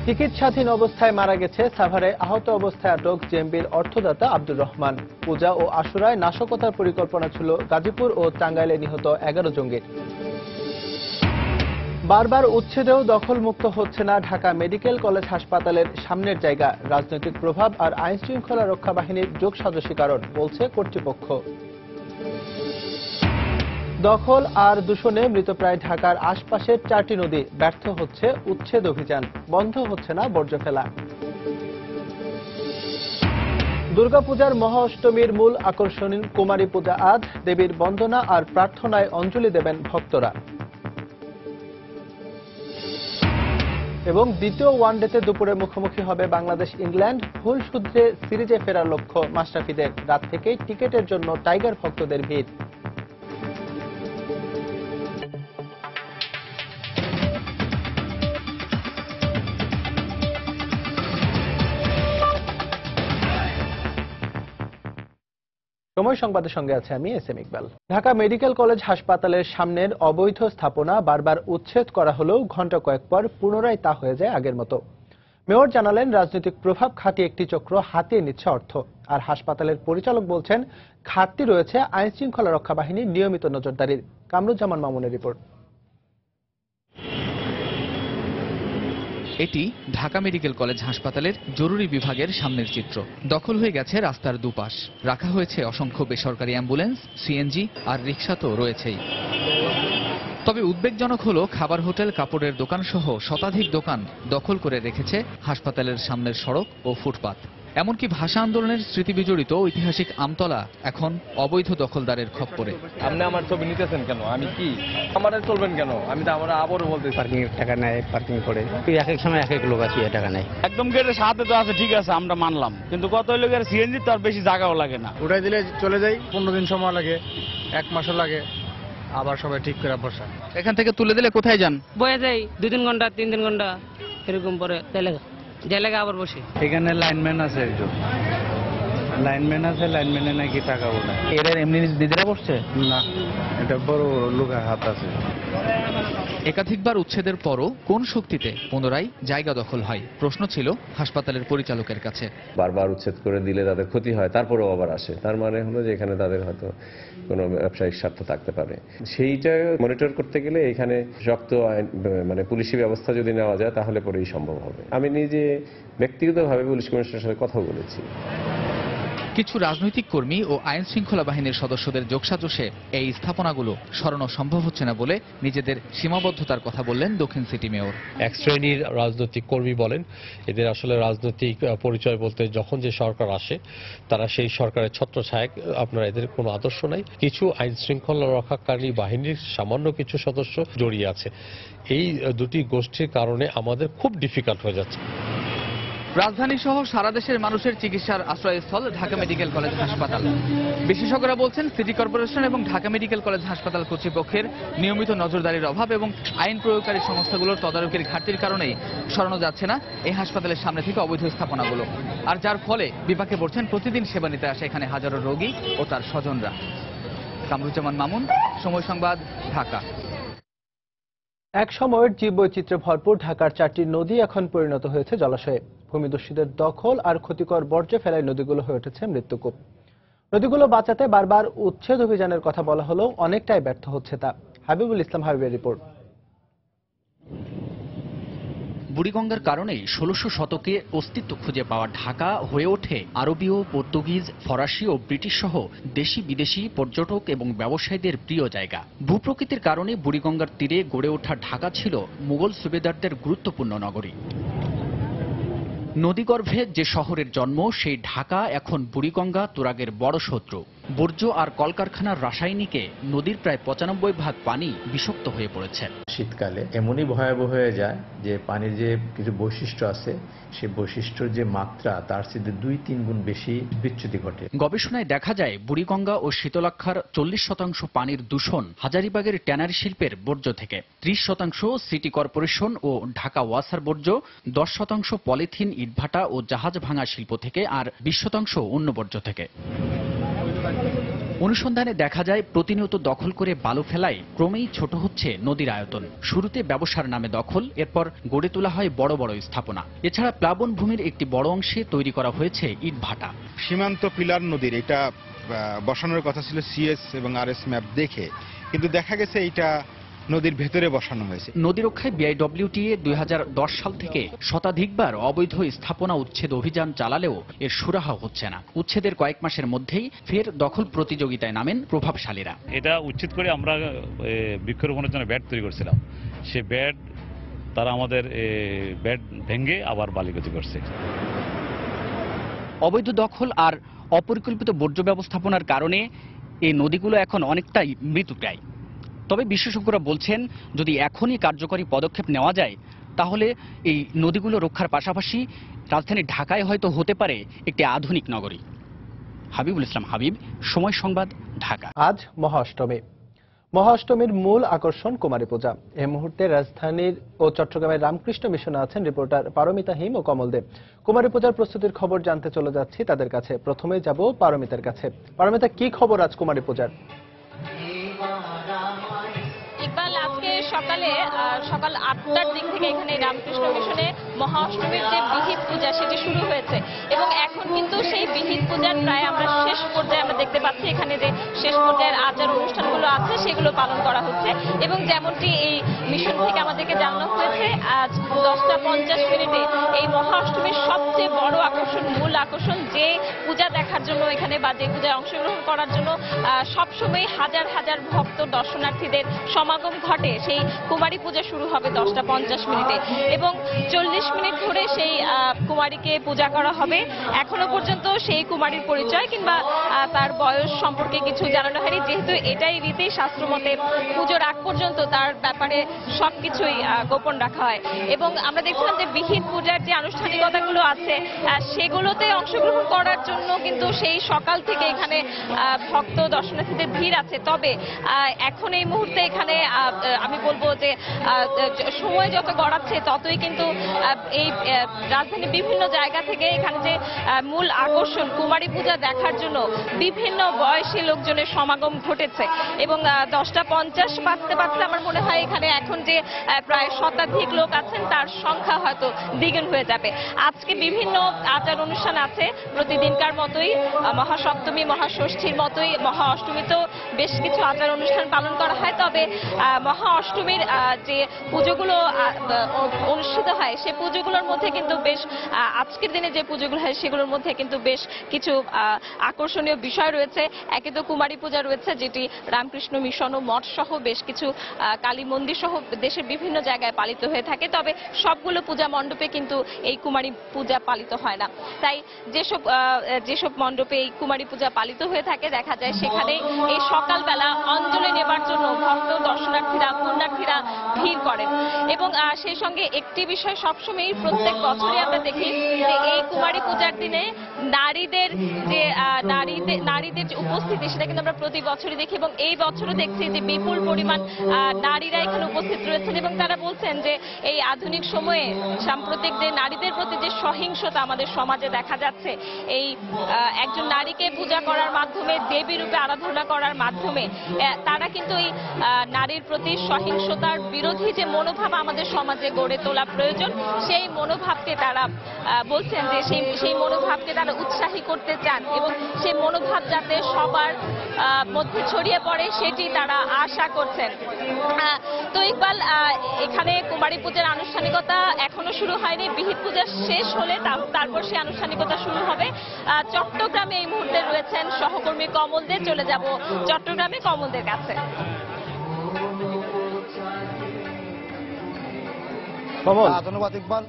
চিকিৎসাধীন অবস্থায় মারা গেছে। সাভারে আহত অবস্থায় আটক জেএমবির অর্থদাতা আব্দুর রহমান। পূজা ও আশুরায় নাশকতার পরিকল্পনা ছিল গাজীপুর ও টাঙ্গাইলে নিহত ১১ জঙ্গির। বারবার উচ্ছেদেও দখলমুক্ত হচ্ছে না ঢাকা মেডিকেল কলেজ হাসপাতালের সামনের জায়গা। রাজনৈতিক প্রভাব আর আইনশৃঙ্খলা রক্ষা বাহিনীর যোগসাজশী কারণ বলছে কর্তৃপক্ষ। দখল আর দূষণে মৃতপ্রায় ঢাকার আশপাশের ৪টি নদী। ব্যর্থ হচ্ছে উচ্ছেদ অভিযান, বন্ধ হচ্ছে না বর্জ্য ফেলা। দুর্গাপূজার মহা অষ্টমীর মূল আকর্ষণ কুমারী পূজা আজ। দেবীর বন্দনা আর প্রার্থনায় অঞ্জলি দেবেন ভক্তরা। এবং দ্বিতীয় ওয়ানডেতে দুপুরে মুখোমুখি হবে বাংলাদেশ ইংল্যান্ড। ভুল সূত্রে সিরিজে ফেরার লক্ষ্য মাশরাফিদের। রাত থেকেই টিকেটের জন্য টাইগার ভক্তদের ভিড়। সময় সংবাদের সঙ্গে আছে আমি S M Iqbal. Dhaka medical college হাসপাতালের সামনের অবৈধ স্থাপনা বারবার উচ্ছেদ করা হলেও ঘণ্টা কয়েক পর পুনরায় তা হয়ে যায় আগের মতো। মেয়র জানালেন, রাজনৈতিক প্রভাব খাটিয়ে একটি চক্র হাতিয়ে নিচ্ছে অর্থ। আর হাসপাতালের পরিচালক বলছেন, ঘাটতি রয়েছে আইনশৃঙ্খলা রক্ষা বাহিনীর নিয়মিত নজরদারির। কামরুজ্জামান মামুনের রিপোর্ট। এটি ঢাকা মেডিকেল কলেজ হাসপাতালের জরুরি বিভাগের সামনের চিত্র। দখল হয়ে গেছে রাস্তার দুপাশ। রাখা হয়েছে অসংখ্য বেসরকারি অ্যাম্বুলেন্স, সিএনজি আর রিকশা তো রয়েছেই। তবে উদ্বেগজনক হলো, খাবার হোটেল, কাপড়ের দোকান সহ শতাধিক দোকান দখল করে রেখেছে হাসপাতালের সামনের সড়ক ও ফুটপাত। এমনকি ভাষা আন্দোলনের স্মৃতিবিজড়িত ঐতিহাসিক আমতলা এখন অবৈধ দখলদারের খপ্পরে। আপনি আমার ছবি নিতেছেন কেন? আমি কি আমার চলবেন কেন? আমি তো আমরা আবারও বলতে, পার্কিং এর টাকা নেয়, পার্কিং করে এক এক সময় এক এক লোক আছে টাকা নেয়। একদম গেটের সাথে তো আছে, ঠিক আছে আমরা মানলাম, কিন্তু কত লোকের সিএনজি তো আর বেশি জায়গাও লাগে না। উঠাই দিলে চলে যাই, 15 দিন সময় লাগে, 1 মাসও লাগে, আবার সবাই ঠিক করে বসা। এখান থেকে তুলে দিলে কোথায় যান? বয়ে যাই 2-3 ঘন্টা 3 ঘন্টা এরকম, পরে জায়গা আবার বসে। এখানে লাইনম্যান আছে, একজন লাইনম্যান আছে, লাইনম্যানে নাকি টাকা ওঠায়। এরা এমনি নিজেরা বসছে না, এটা বড় লোকের হাত আছে। একাধিকবার উচ্ছেদের পরও কোন শক্তিতে পুনরায় জায়গা দখল হয়? প্রশ্ন ছিল হাসপাতালের পরিচালকের কাছে। বারবার উচ্ছেদ করে দিলে তাদের ক্ষতি হয়, তারপরেও আবার আসে। তার মানে হলো যে এখানে তাদের হয়তো কোনো ব্যবসায়িক স্বার্থ থাকতে পারে। সেইটা মনিটর করতে গেলে এখানে শক্ত আইন, মানে পুলিশি ব্যবস্থা যদি নেওয়া যায় তাহলে পরেই সম্ভব হবে। আমি নিজে ব্যক্তিগতভাবে পুলিশ কমিশনারের সাথে কথা বলেছি। কিছু রাজনৈতিক কর্মী ও আইন শৃঙ্খলা বাহিনীর সদস্যদের যোগসাজশে এই স্থাপনাগুলো সরানো সম্ভব হচ্ছে না বলে নিজেদের সীমাবদ্ধতার কথা বললেন দক্ষিণ সিটি মেয়র। এক শ্রেণীর রাজনৈতিক কর্মী বলেন, এদের আসলে রাজনৈতিক পরিচয় বলতে যখন যে সরকার আসে তারা সেই সরকারের ছত্রছায়ায়, আপনার এদের কোনো আদর্শ নাই। কিছু আইন শৃঙ্খলা রক্ষাকারী বাহিনীর সামান্য কিছু সদস্য জড়িয়ে আছে। এই দুটি গোষ্ঠীর কারণে আমাদের খুব ডিফিকাল্ট হয়ে যাচ্ছে। রাজধানী সহ সারা দেশের মানুষের চিকিৎসার আশ্রয়স্থল ঢাকা মেডিকেল কলেজ হাসপাতাল। বিশেষজ্ঞরা বলছেন, সিটি কর্পোরেশন এবং ঢাকা মেডিকেল কলেজ হাসপাতাল কর্তৃপক্ষের নিয়মিত নজরদারির অভাব এবং আইন প্রয়োগকারী সংস্থাগুলোর তদারকির ঘাটতির কারণেই সরানো যাচ্ছে না এই হাসপাতালের সামনে থেকে অবৈধ স্থাপনাগুলো। আর যার ফলে বিপাকে পড়ছেন প্রতিদিন সেবা নিতে আসে এখানে হাজারো রোগী ও তার স্বজনরা। কামরুজ্জামান মামুন, সময় সংবাদ, ঢাকা। এক সময়ের জীববৈচিত্র্যে ভরপুর ঢাকার 4টি নদী এখন পরিণত হয়েছে জলাশয়ে। ভূমিদস্যুদের দখল আর ক্ষতিকর বর্জ্য ফেলায় নদীগুলো হয়ে উঠেছে মৃত্যুকূপ। নদীগুলো বাঁচাতে বারবার উচ্ছেদ অভিযানের কথা বলা হলেও অনেকটাই ব্যর্থ হচ্ছে তা। হাবিবুল ইসলাম হাবিবের রিপোর্ট। বুড়িগঙ্গার কারণেই 1600 শতকে অস্তিত্ব খুঁজে পাওয়া ঢাকা হয়ে ওঠে আরবীয়, পর্তুগিজ, ফরাসি ও ব্রিটিশ সহ দেশি বিদেশি পর্যটক এবং ব্যবসায়ীদের প্রিয় জায়গা। ভূপ্রকৃতির কারণে বুড়িগঙ্গার তীরে গড়ে ওঠা ঢাকা ছিল মুঘল সুবেদারদের গুরুত্বপূর্ণ নগরী। নদীগর্ভে যে শহরের জন্ম, সেই ঢাকা এখন বুড়িগঙ্গা তুরাগের বড় শত্রু। বর্জ্য আর কলকারখানার রাসায়নিকে নদীর প্রায় 95% পানি বিষাক্ত হয়ে পড়েছে। শীতকালে এমনই ভয়াবহ হয়ে যায় যে পানির যে কিছু বৈশিষ্ট্য আছে, সেই বৈশিষ্ট্যের যে মাত্রা তার চেয়ে 2-3 গুণ বেশি বিচ্যুতি ঘটে। গবেষণায় দেখা যায়, বুড়িগঙ্গা ও শীতলক্ষার 40% পানির দূষণ হাজারীবাগের ট্যানারি শিল্পের বর্জ্য থেকে, 30% সিটি কর্পোরেশন ও ঢাকা ওয়াসার বর্জ্য, 10% পলিথিন, ইটভাটা ও জাহাজ ভাঙা শিল্প থেকে, আর 20% অন্য বর্জ্য থেকে। অনুসন্ধানে দেখা যায় প্রতিনিয়ত দখল করে বালু ফেলায় ক্রমেই ছোট হচ্ছে নদীর আয়তন। শুরুতে ব্যবসার নামে দখল, এরপর গড়ে তোলা হয় বড় বড় স্থাপনা। এছাড়া প্লাবন ভূমির একটি বড় অংশে তৈরি করা হয়েছে ইটভাটা। সীমান্ত পিলার নদীর এটা বসানোর কথা ছিল সিএস এবং আরএস ম্যাপ দেখে, কিন্তু দেখা গেছে এইটা নদীর ভেতরে বসানো হয়েছে। নদী রক্ষায় বিআইডব্লিউটিএ 2010 সাল থেকে শতাধিকবার অবৈধ স্থাপনা উচ্ছেদ অভিযান চালালেও এর সুরাহা হচ্ছে না। উচ্ছেদের কয়েক মাসের মধ্যেই ফের দখল প্রতিযোগিতায় নামেন প্রভাবশালীরা। এটা উচ্ছেদ করে আমরা বৃক্ষরোপণের জন্য ব্যাট তৈরি করছিলাম, সে ব্যাট তারা আমাদের ব্যাট ভেঙে আবার বালিগতি করছে। অবৈধ দখল আর অপরিকল্পিত বর্জ্য ব্যবস্থাপনার কারণে এই নদীগুলো এখন অনেকটাই মৃতপ্রায়। তবে বিশেষজ্ঞরা বলছেন, যদি এখনই কার্যকরী পদক্ষেপ নেওয়া যায় তাহলে এই নদীগুলো রক্ষার পাশাপাশি রাজধানী ঢাকায় হয়তো হতে পারে একটি আধুনিক নগরী। হাবিবুল ইসলাম হাবিব, সময় সংবাদ, ঢাকা। আজ মহাষ্টমী। মহাষ্টমীর মূল আকর্ষণ কুমারী পূজা। এই মুহূর্তে রাজধানীর ও চট্টগ্রামের রামকৃষ্ণ মিশনে আছেন রিপোর্টার পারমিতা হিম ও কমল দেব। কুমারী পূজার প্রস্তুতির খবর জানতে চলে যাচ্ছি তাদের কাছে। প্রথমে যাব পারমিতার কাছে। পারমিতা, কি খবর আজ কুমারী পূজার? ইকবাল, আজকে সকাল 8টার দিক থেকে এখানে রামকৃষ্ণ মিশনে মহাষ্টমীর যে বিহিত পূজা সেটি শুরু হয়েছে এবং এখন কিন্তু সেই বিহিত পূজার প্রায় আমরা শেষ পর্যায়ে আমরা দেখতে পাচ্ছি এখানে যে শেষ পর্যায়ের আচার অনুষ্ঠানগুলো আছে সেগুলো পালন করা হচ্ছে। এবং যেমনটি এই মিশন থেকে আমাদেরকে জানানো হয়েছে, আজ 10:50 এই মহাষ্টমীর সবচেয়ে বড় আকর্ষণ, মূল আকর্ষণ, যে পূজা দেখার জন্য এখানে বা যে পূজায় অংশগ্রহণ করার জন্য সবসময় হাজার হাজার ভক্ত দর্শনার্থীদের সমাগম ঘটে, সেই কুমারী পূজা শুরু হবে 10:50 এবং 40 মিনিট ধরে সেই কুমারীকে পূজা করা হবে। এখনো পর্যন্ত সেই কুমারীর পরিচয় কিংবা তার বয়স সম্পর্কে কিছু জানানো হয়নি, যেহেতু এটাই রীতি, শাস্ত্রমতে পুজোর আগ পর্যন্ত তার ব্যাপারে সবকিছুই গোপন রাখা হয়। এবং আমরা দেখছিলাম যে বিহিত পূজার যে আনুষ্ঠানিকতাগুলো আছে সেগুলোতে অংশগ্রহণ করার জন্য কিন্তু সেই সকাল থেকে এখানে ভক্ত দর্শনার্থীদের ভিড় আছে। তবে এখন এই মুহূর্তে এখানে আমি বলবো যে সময় যত গড়াচ্ছে ততই কিন্তু এই রাজধানীর বিভিন্ন জায়গা থেকে এখানে যে মূল আকর্ষণ কুমারী পূজা দেখার জন্য বিভিন্ন বয়সী লোকজনের সমাগম ঘটেছে। এবং 10:50 বাজতে আমার মনে হয় এখানে এখন যে প্রায় শতাধিক লোক আছেন তার সংখ্যা হয়তো দ্বিগুণ হয়ে যাবে। আজকে বিভিন্ন আচার অনুষ্ঠান আছে প্রতিদিনকার মতোই, মহাসপ্তমী মহাষষ্ঠীর মতোই মহা অষ্টমীতেও বেশ কিছু আচার অনুষ্ঠান পালন করা হয়। তবে মহা অষ্টমীর যে পুজোগুলো অনুষ্ঠিত হয় সে পুজোগুলোর মধ্যে কিন্তু বেশ আজকের দিনে যে পুজোগুলো হয় সেগুলোর মধ্যে কিন্তু বেশ কিছু আকর্ষণীয় বিষয় রয়েছে। একে তো কুমারী পূজা রয়েছে, যেটি রামকৃষ্ণ মিশন ও মঠ সহ বেশ কিছু কালী মন্দির সহ দেশের বিভিন্ন জায়গায় পালিত হয়ে থাকে। তবে সবগুলো পূজা মণ্ডপে কিন্তু এই কুমারী পূজা পালিত হয় না। তাই যেসব মণ্ডপে এই কুমারী পূজা পালিত হয়ে থাকে দেখা যায় সেখানে এই সকালবেলা অঞ্জলি নেবার জন্য ভক্ত দর্শনার্থীরা পুণ্যার্থীরা ভিড় করেন। এবং সেই সঙ্গে একটি বিষয় সবসময় প্রত্যেক বছরই আমরা দেখি যে এই কুমারী পূজার দিনে নারীদের যে উপস্থিতি সেটা কিন্তু আমরা প্রতি বছরই দেখি এবং এই বছরও দেখছি যে বিপুল পরিমাণ নারীরা এখানে উপস্থিত রয়েছেন এবং তারা বলছেন যে এই আধুনিক সময়ে সাম্প্রতিক যে নারীদের প্রতি যে সহিংসতা আমাদের সমাজে দেখা যাচ্ছে, এই একজন নারীকে পূজা করার মাধ্যমে, দেবী রূপে আরাধনা করার মাধ্যমে তারা কিন্তু এই নারীর প্রতি সহিংসতার বিরোধী যে মনোভাব আমাদের সমাজে গড়ে তোলা প্রয়োজন, সেই মনোভাবকে তারা বলছেন যে সেই মনোভাবকে তারা উৎসাহী করতে চান এবং সেই মনোভাব যাতে সবার মধ্যে ছড়িয়ে পড়ে সেটি তারা আশা করছেন। তো ইকবাল, এখানে কুমারী পূজার আনুষ্ঠানিকতা এখনো শুরু হয়নি। বিহিত পূজা শেষ হলে তারপর সেই আনুষ্ঠানিকতা শুরু হবে। চট্টগ্রামে এই মুহূর্তে রয়েছেন সহকর্মী কমলদের, চলে যাব চট্টগ্রামে কমলদের কাছে। ধন্যবাদ ইকবাল।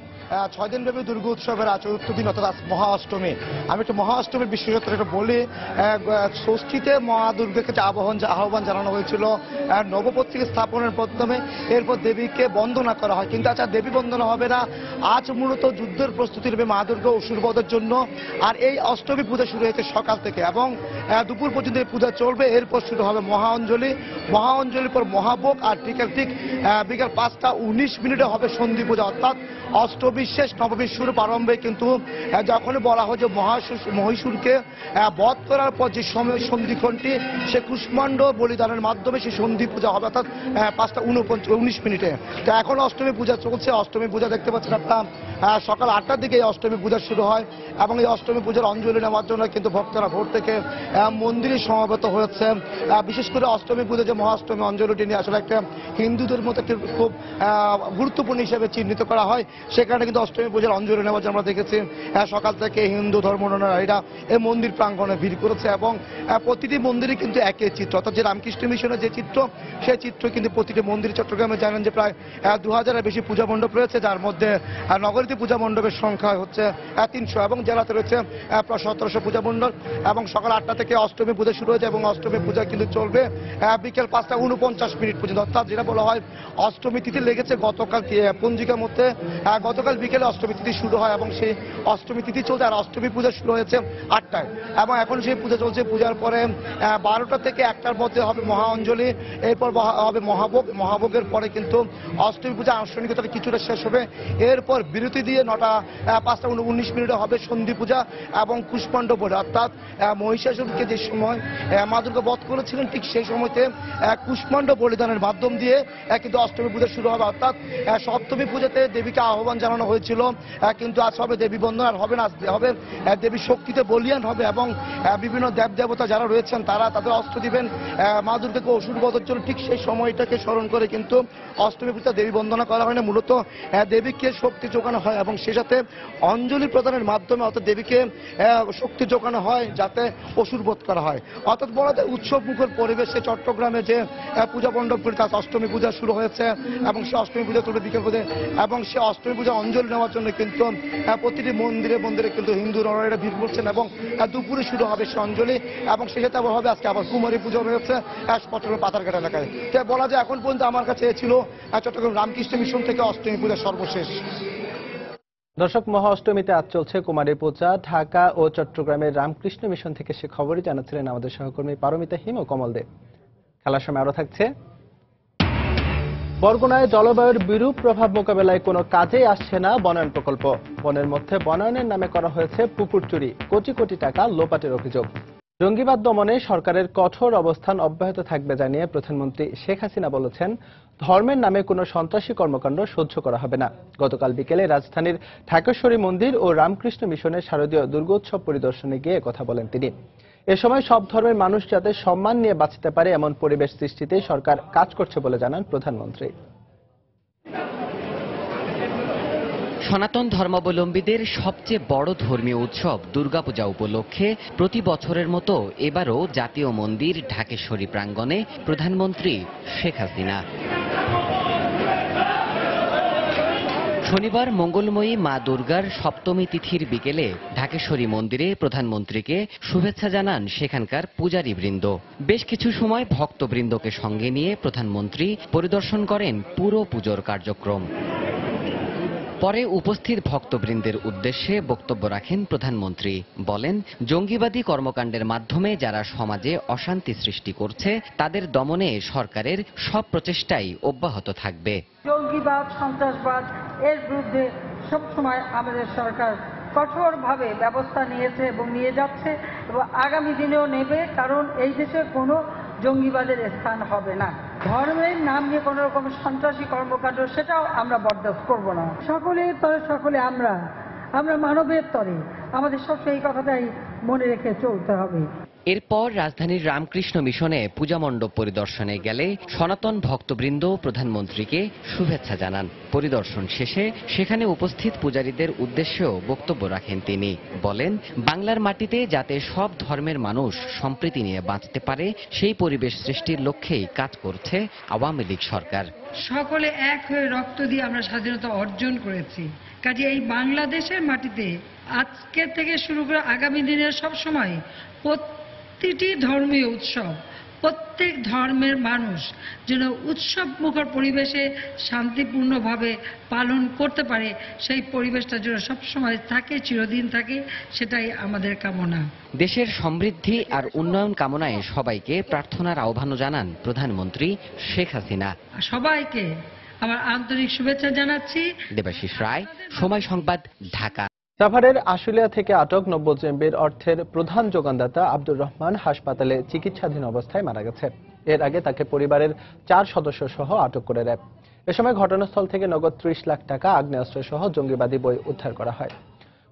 6 দিনব্যাপী দুর্গা উৎসবের চতুর্থ দিন অর্থাৎ মহা অষ্টমী। আমি একটু মহা অষ্টমীর বিশেষত্ব একটু বলি। ষষ্ঠীতে মহা দুর্গাকে যে আহ্বান জানানো হয়েছিল নবপত্রিকা স্থাপনের মাধ্যমে, এরপর দেবীকে বন্দনা করা হয়। কিন্তু আচ্ছা, দেবী বন্দনা হবে না, আজ মূলত যুদ্ধের প্রস্তুতি নেবে মা দুর্গা অসুরবধের জন্য। আর এই অষ্টমী পূজা শুরু হয়েছে সকাল থেকে এবং দুপুর পর্যন্ত এই পূজা চলবে। এরপর শুরু হবে মহা অঞ্জলি, মহা অঞ্জলির পর মহাভোগ, আর ঠিক বিকাল 5টা 19 মিনিটে হবে সন্ধি পূজা। অর্থাৎ অষ্টমী নববিশ্বের প্রারম্ভে কিন্তু যখনই বলা হয় যে মহীশূরকে বধ করার পর যে সময় সন্ধিক্ষণটি সে কুষ্মাণ্ড বলিদানের মাধ্যমে সেই সন্ধি পূজা হবে, অর্থাৎ 5:19 মিনিটে। তো এখন অষ্টমী পূজা চলছে। অষ্টমী পূজা দেখতে পাচ্ছেন আপনার সকাল 8টার দিকে এই অষ্টমী পূজা শুরু হয় এবং এই অষ্টমী পূজার অঞ্জলি নেওয়ার জন্য কিন্তু ভক্তরা ভোর থেকে মন্দিরে সমবেত হয়েছে। বিশেষ করে অষ্টমী পূজা যে মহাষ্টমী অঞ্জলিটি নিয়ে আসলে একটা হিন্দুদের মধ্যে খুব গুরুত্বপূর্ণ হিসেবে চিহ্নিত করা হয়। সেখানে কিন্তু অষ্টমী পূজার অঞ্জলি নেওয়ার জন্য আমরা দেখেছি সকাল থেকে হিন্দু ধর্মানুযায়ীরা এই মন্দির প্রাঙ্গণে ভিড় করেছে এবং প্রতিটি মন্দিরে কিন্তু একই চিত্র, অর্থাৎ যে রামকৃষ্ণ মিশনের যে চিত্র সেই চিত্র কিন্তু প্রতিটি মন্দির। চট্টগ্রামে জানেন যে প্রায় 2000-এর বেশি পূজা মণ্ডপ রয়েছে, যার মধ্যে নগরীতে পূজা মণ্ডপের সংখ্যা হচ্ছে 300 এবং জেলাতে রয়েছে প্রায় 1700 পূজা মণ্ডপ। এবং সকাল 8টা থেকে অষ্টমী পূজা শুরু হয়েছে এবং অষ্টমী পূজা কিন্তু চলবে বিকেল 5:49 মিনিট পর্যন্ত, অর্থাৎ যেটা বলা হয় অষ্টমী তিথি লেগেছে গতকাল পঞ্জিকার মধ্যে। গতকাল বিকেলে অষ্টমী তিথি শুরু হয় এবং সেই অষ্টমী তিথি চলছে। আর অষ্টমী পূজা শুরু হয়েছে 8টায় এবং এখন সেই পূজা চলছে। পূজার পরে 12টা থেকে 1টার মধ্যে হবে মহা অঞ্জলি, এরপর হবে মহাভোগ। মহাভোগের পরে কিন্তু অষ্টমী পূজা আনুষ্ঠানিকতা কিছুটা শেষ হবে। এরপর বিরতি দিয়ে 5:19 মিনিটে হবে সন্ধি পূজা এবং কুষ্মাণ্ড বলি, অর্থাৎ মহিষাসুরকে যে সময় মা দুর্গা বধ করেছিলেন ঠিক সেই সময়তে কুষ্মাণ্ড বলিদানের মাধ্যম দিয়ে কিন্তু অষ্টমী পূজা শুরু হবে। অর্থাৎ সপ্তমী পূজাতে দেবীকে আহ্বান জানানো হয়েছিল, কিন্তু আজ হবে দেবী বন্দনা, আর হবে না, হবে দেবী শক্তিতে বলিয়ান হবে এবং বিভিন্ন দেবদেবতা যারা রয়েছেন তারা তাদের অস্ত্র দিবেন মা দুর্গাকে অসুর বধের জন্য। ঠিক সেই সময়টাকে স্মরণ করে কিন্তু অষ্টমী পূজা দেবী বন্দনা করা হয় না, মূলত দেবীকে শক্তি যোগানো হয় এবং সে সাথে অঞ্জলি প্রদানের মাধ্যমে অর্থাৎ দেবীকে শক্তি যোগানো হয় যাতে অসুর বধ করা হয়। অর্থাৎ বলা যায় উৎসব মুখর পরিবেশে চট্টগ্রামে যে পূজা মণ্ডপগুলি তার অষ্টমী পূজা শুরু হয়েছে এবং সে অষ্টমী পূজা চলবে বিকেল পূজা এবং সে অষ্টমী পূজা অঞ্জলি নেওয়ার জন্য কিন্তু প্রতিটি মন্দিরে মন্দিরে কিন্তু হিন্দু নরনারীরা ভিড় করছেন এবং দুপুরে শুরু হবে সে অঞ্জলি এবং সে সাথে আবার হবে আজকে আবার কুমারী পুজো রয়েছে চট্টগ্রাম পাতারঘাট এলাকায়। তাই বলা যায় এখন পর্যন্ত আমার কাছে ছিল চট্টগ্রাম রামকৃষ্ণ মিশন থেকে অষ্টমী পূজা সর্বশেষ। দর্শক, মহা অষ্টমীতে আজ চলছে কুমারী পূজা। ঢাকা ও চট্টগ্রামের রামকৃষ্ণ মিশন থেকে সে খবরই জানাচ্ছিলেন আমাদের সহকর্মী পারমিতা হিম ও কমল দে। খেলার সময় আরো থাকছে, বরগুনায় জলবায়ুর বিরূপ প্রভাব মোকাবেলায় কোনো কাজেই আসছে না বনায়ন প্রকল্প। বনের মধ্যে বনায়নের নামে করা হয়েছে পুকুর চুরি, কোটি কোটি টাকা লোপাটের অভিযোগ। জঙ্গিবাদ দমনে সরকারের কঠোর অবস্থান অব্যাহত থাকবে জানিয়ে প্রধানমন্ত্রী শেখ হাসিনা বলেছেন, ধর্মের নামে কোনো সন্ত্রাসী কর্মকাণ্ড সহ্য করা হবে না। গতকাল বিকেলে রাজধানীর ঢাকেশ্বরী মন্দির ও রামকৃষ্ণ মিশনের শারদীয় দুর্গোৎসব পরিদর্শনে গিয়ে কথা বলেন তিনি। এ সময় সব ধর্মের মানুষ যাতে সম্মান নিয়ে বাঁচতে পারে এমন পরিবেশ সৃষ্টিতে সরকার কাজ করছে বলে জানান প্রধানমন্ত্রী। সনাতন ধর্মাবলম্বীদের সবচেয়ে বড় ধর্মীয় উৎসব দুর্গাপূজা উপলক্ষে প্রতি বছরের মতো এবারও জাতীয় মন্দির ঢাকেশ্বরী প্রাঙ্গণে প্রধানমন্ত্রী শেখ হাসিনা। শনিবার মঙ্গলময়ী মা দুর্গার সপ্তমী তিথির বিকেলে ঢাকেশ্বরী মন্দিরে প্রধানমন্ত্রীকে শুভেচ্ছা জানান সেখানকার পূজারীবৃন্দ। বেশ কিছু সময় ভক্তবৃন্দকে সঙ্গে নিয়ে প্রধানমন্ত্রী পরিদর্শন করেন পুরো পুজোর কার্যক্রম। পরে উপস্থিত ভক্তবৃন্দের উদ্দেশ্যে বক্তব্য রাখেন প্রধানমন্ত্রী। বলেন, জঙ্গিবাদী কর্মকাণ্ডের মাধ্যমে যারা সমাজে অশান্তি সৃষ্টি করছে তাদের দমনে সরকারের সব প্রচেষ্টাই অব্যাহত থাকবে। জঙ্গিবাদ, সন্ত্রাসবাদ এর বিরুদ্ধে সবসময় আমাদের সরকার কঠোরভাবে ব্যবস্থা নিয়েছে এবং নিয়ে যাচ্ছে এবং আগামী দিনেও নেবে, কারণ এই দেশে কোনো জঙ্গিবাদের স্থান হবে না। ধর্মের নাম নিয়ে কোনো রকম সন্ত্রাসী কর্মকাণ্ড সেটাও আমরা বরদাস্ত করব না। সকলের তরে সকলে আমরা মানবের তরে, আমাদের সব সেই কথাটাই মনে রেখে চলতে হবে। এরপর রাজধানীর রামকৃষ্ণ মিশনে পূজা মণ্ডপ পরিদর্শনে গেলে সনাতন ভক্তবৃন্দ প্রধানমন্ত্রীকে শুভেচ্ছা জানান। পরিদর্শন শেষে সেখানে উপস্থিত পূজারীদের উদ্দেশ্যেও বক্তব্য রাখেন তিনি। বলেন, বাংলার মাটিতে যাতে সব ধর্মের মানুষ সম্প্রীতি নিয়ে বাঁচতে পারে সেই পরিবেশ সৃষ্টির লক্ষ্যেই কাজ করছে আওয়ামী লীগ সরকার। সকলে এক হয়ে রক্ত দিয়ে আমরা স্বাধীনতা অর্জন করেছি। কাজে এই বাংলাদেশের মাটিতে আজকে থেকে শুরু করে আগামী দিনের সব সময় প্রতিটি ধর্মীয় উৎসব, প্রত্যেক ধর্মের মানুষ যেন উৎসব মুখর পরিবেশে শান্তিপূর্ণভাবে পালন করতে পারে, সেই পরিবেশটা যেন সবসময় থাকে, চিরদিন থাকে, সেটাই আমাদের কামনা। দেশের সমৃদ্ধি আর উন্নয়ন কামনায় সবাইকে প্রার্থনার আহ্বান জানান প্রধানমন্ত্রী শেখ হাসিনা। সবাইকে আমার আন্তরিক শুভেচ্ছা জানাচ্ছি। দেবাশিস রায়, সময় সংবাদ, ঢাকা। সাভারের আশুলিয়া থেকে আটক নব্যজেএমবির অর্থের প্রধান যোগানদাতা আব্দুর রহমান হাসপাতালে চিকিৎসাধীন অবস্থায় মারা গেছে। এর আগে তাকে পরিবারের 4 সদস্য সহ আটক করে র্যাব। এ সময় ঘটনাস্থল থেকে নগদ 30 লাখ টাকা, আগ্নেয়াস্ত্র সহ জঙ্গিবাদী বই উদ্ধার করা হয়।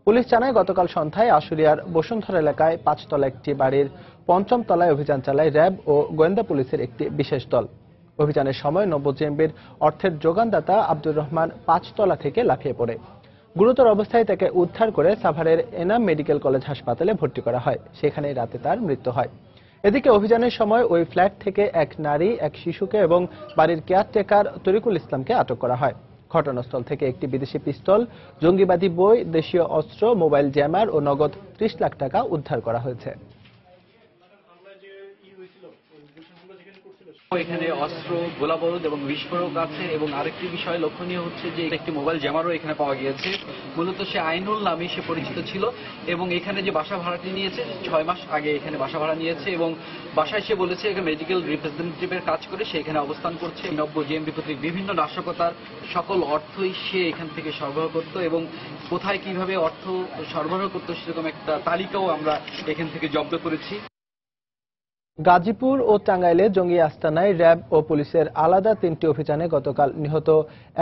পুলিশ জানায়, গতকাল সন্ধ্যায় আশুলিয়ার বসুন্ধরা এলাকায় 5 তলা একটি বাড়ির 5ম তলায় অভিযান চালায় র্যাব ও গোয়েন্দা পুলিশের একটি বিশেষ দল। অভিযানের সময় নব্যজেএমবির অর্থের যোগানদাতা আব্দুর রহমান 5 তলা থেকে লাফিয়ে পড়ে। গুরুতর অবস্থায় তাকে উদ্ধার করে সাভারের এনাম মেডিকেল কলেজ হাসপাতালে ভর্তি করা হয়। সেখানে রাতে তার মৃত্যু হয়। এদিকে অভিযানের সময় ওই ফ্ল্যাট থেকে এক নারী, এক শিশুকে এবং বাড়ির কেয়ারটেকার তরিকুল ইসলামকে আটক করা হয়। ঘটনাস্থল থেকে একটি বিদেশি পিস্তল, জঙ্গিবাদী বই, দেশীয় অস্ত্র, মোবাইল জ্যামার ও নগদ 30 লাখ টাকা উদ্ধার করা হয়েছে। এখানে অস্ত্র, গোলাবারুদ এবং বিস্ফোরক আছে এবং আরেকটি বিষয় লক্ষণীয় হচ্ছে যে একটি মোবাইল জ্যামারও এখানে পাওয়া গিয়েছে। মূলত সে আইনুল নামে সে পরিচিত ছিল এবং এখানে যে বাসা ভাড়াটি নিয়েছে 6 মাস আগে এখানে বাসা ভাড়া নিয়েছে এবং বাসায় সে বলেছে এখানে মেডিকেল রিপ্রেজেন্টেটিভের কাজ করে সে এখানে অবস্থান করছে। নব্যজেএমবি কর্তৃক বিভিন্ন নাশকতার সকল অর্থই সে এখান থেকে সরবরাহ করত এবং কোথায় কিভাবে অর্থ সরবরাহ করত সেরকম একটা তালিকাও আমরা এখান থেকে জব্দ করেছি। গাজীপুর ও টাঙ্গাইলে জঙ্গি আস্তানায় র্যাব ও পুলিশের আলাদা 3টি অভিযানে গতকাল নিহত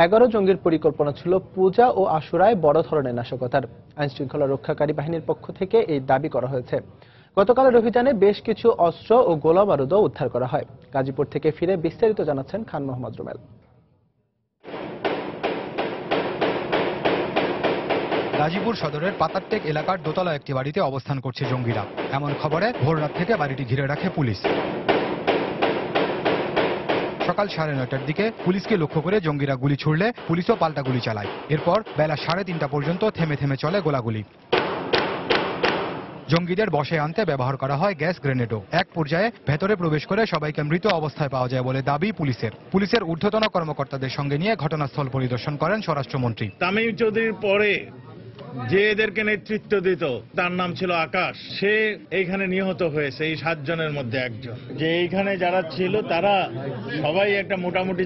11 জঙ্গির পরিকল্পনা ছিল পূজা ও আশুরায় বড় ধরনের নাশকতার। আইনশৃঙ্খলা রক্ষাকারী বাহিনীর পক্ষ থেকে এই দাবি করা হয়েছে। গতকালের অভিযানে বেশ কিছু অস্ত্র ও গোলাবারুদও উদ্ধার করা হয়। গাজীপুর থেকে ফিরে বিস্তারিত জানাচ্ছেন খান মোহাম্মদ রুমেল। গাজীপুর সদরের পাতারটেক এলাকার দোতলা একটি বাড়িতে অবস্থান করছে জঙ্গিরা। এমন খবরে ভোররাত থেকে বাড়িটি ঘিরে রাখে পুলিশ। সকাল 9:30টার দিকে পুলিশকে লক্ষ্য করে জঙ্গিরা গুলি ছুড়লে পুলিশও পাল্টা গুলি চালায়। এরপর বেলা 3:30টা পর্যন্ত থেমে থেমে চলে গোলাগুলি। জঙ্গিদের বশে আনতে ব্যবহার করা হয় গ্যাস গ্রেনেডও। এক পর্যায়ে ভেতরে প্রবেশ করে সবাইকে মৃত অবস্থায় পাওয়া যায় বলে দাবি পুলিশের। পুলিশের ঊর্ধ্বতন কর্মকর্তাদের সঙ্গে নিয়ে ঘটনাস্থল পরিদর্শন করেন স্বরাষ্ট্রমন্ত্রী। তামিম চৌধুরীর পরে যে এদেরকে নেতৃত্ব দিত তার নাম ছিল আকাশ, সে এইখানে নিহত হয়েছে। এই 7 জনের মধ্যে একজন। যে এইখানে যারা ছিল তারা সবাই একটা মোটামুটি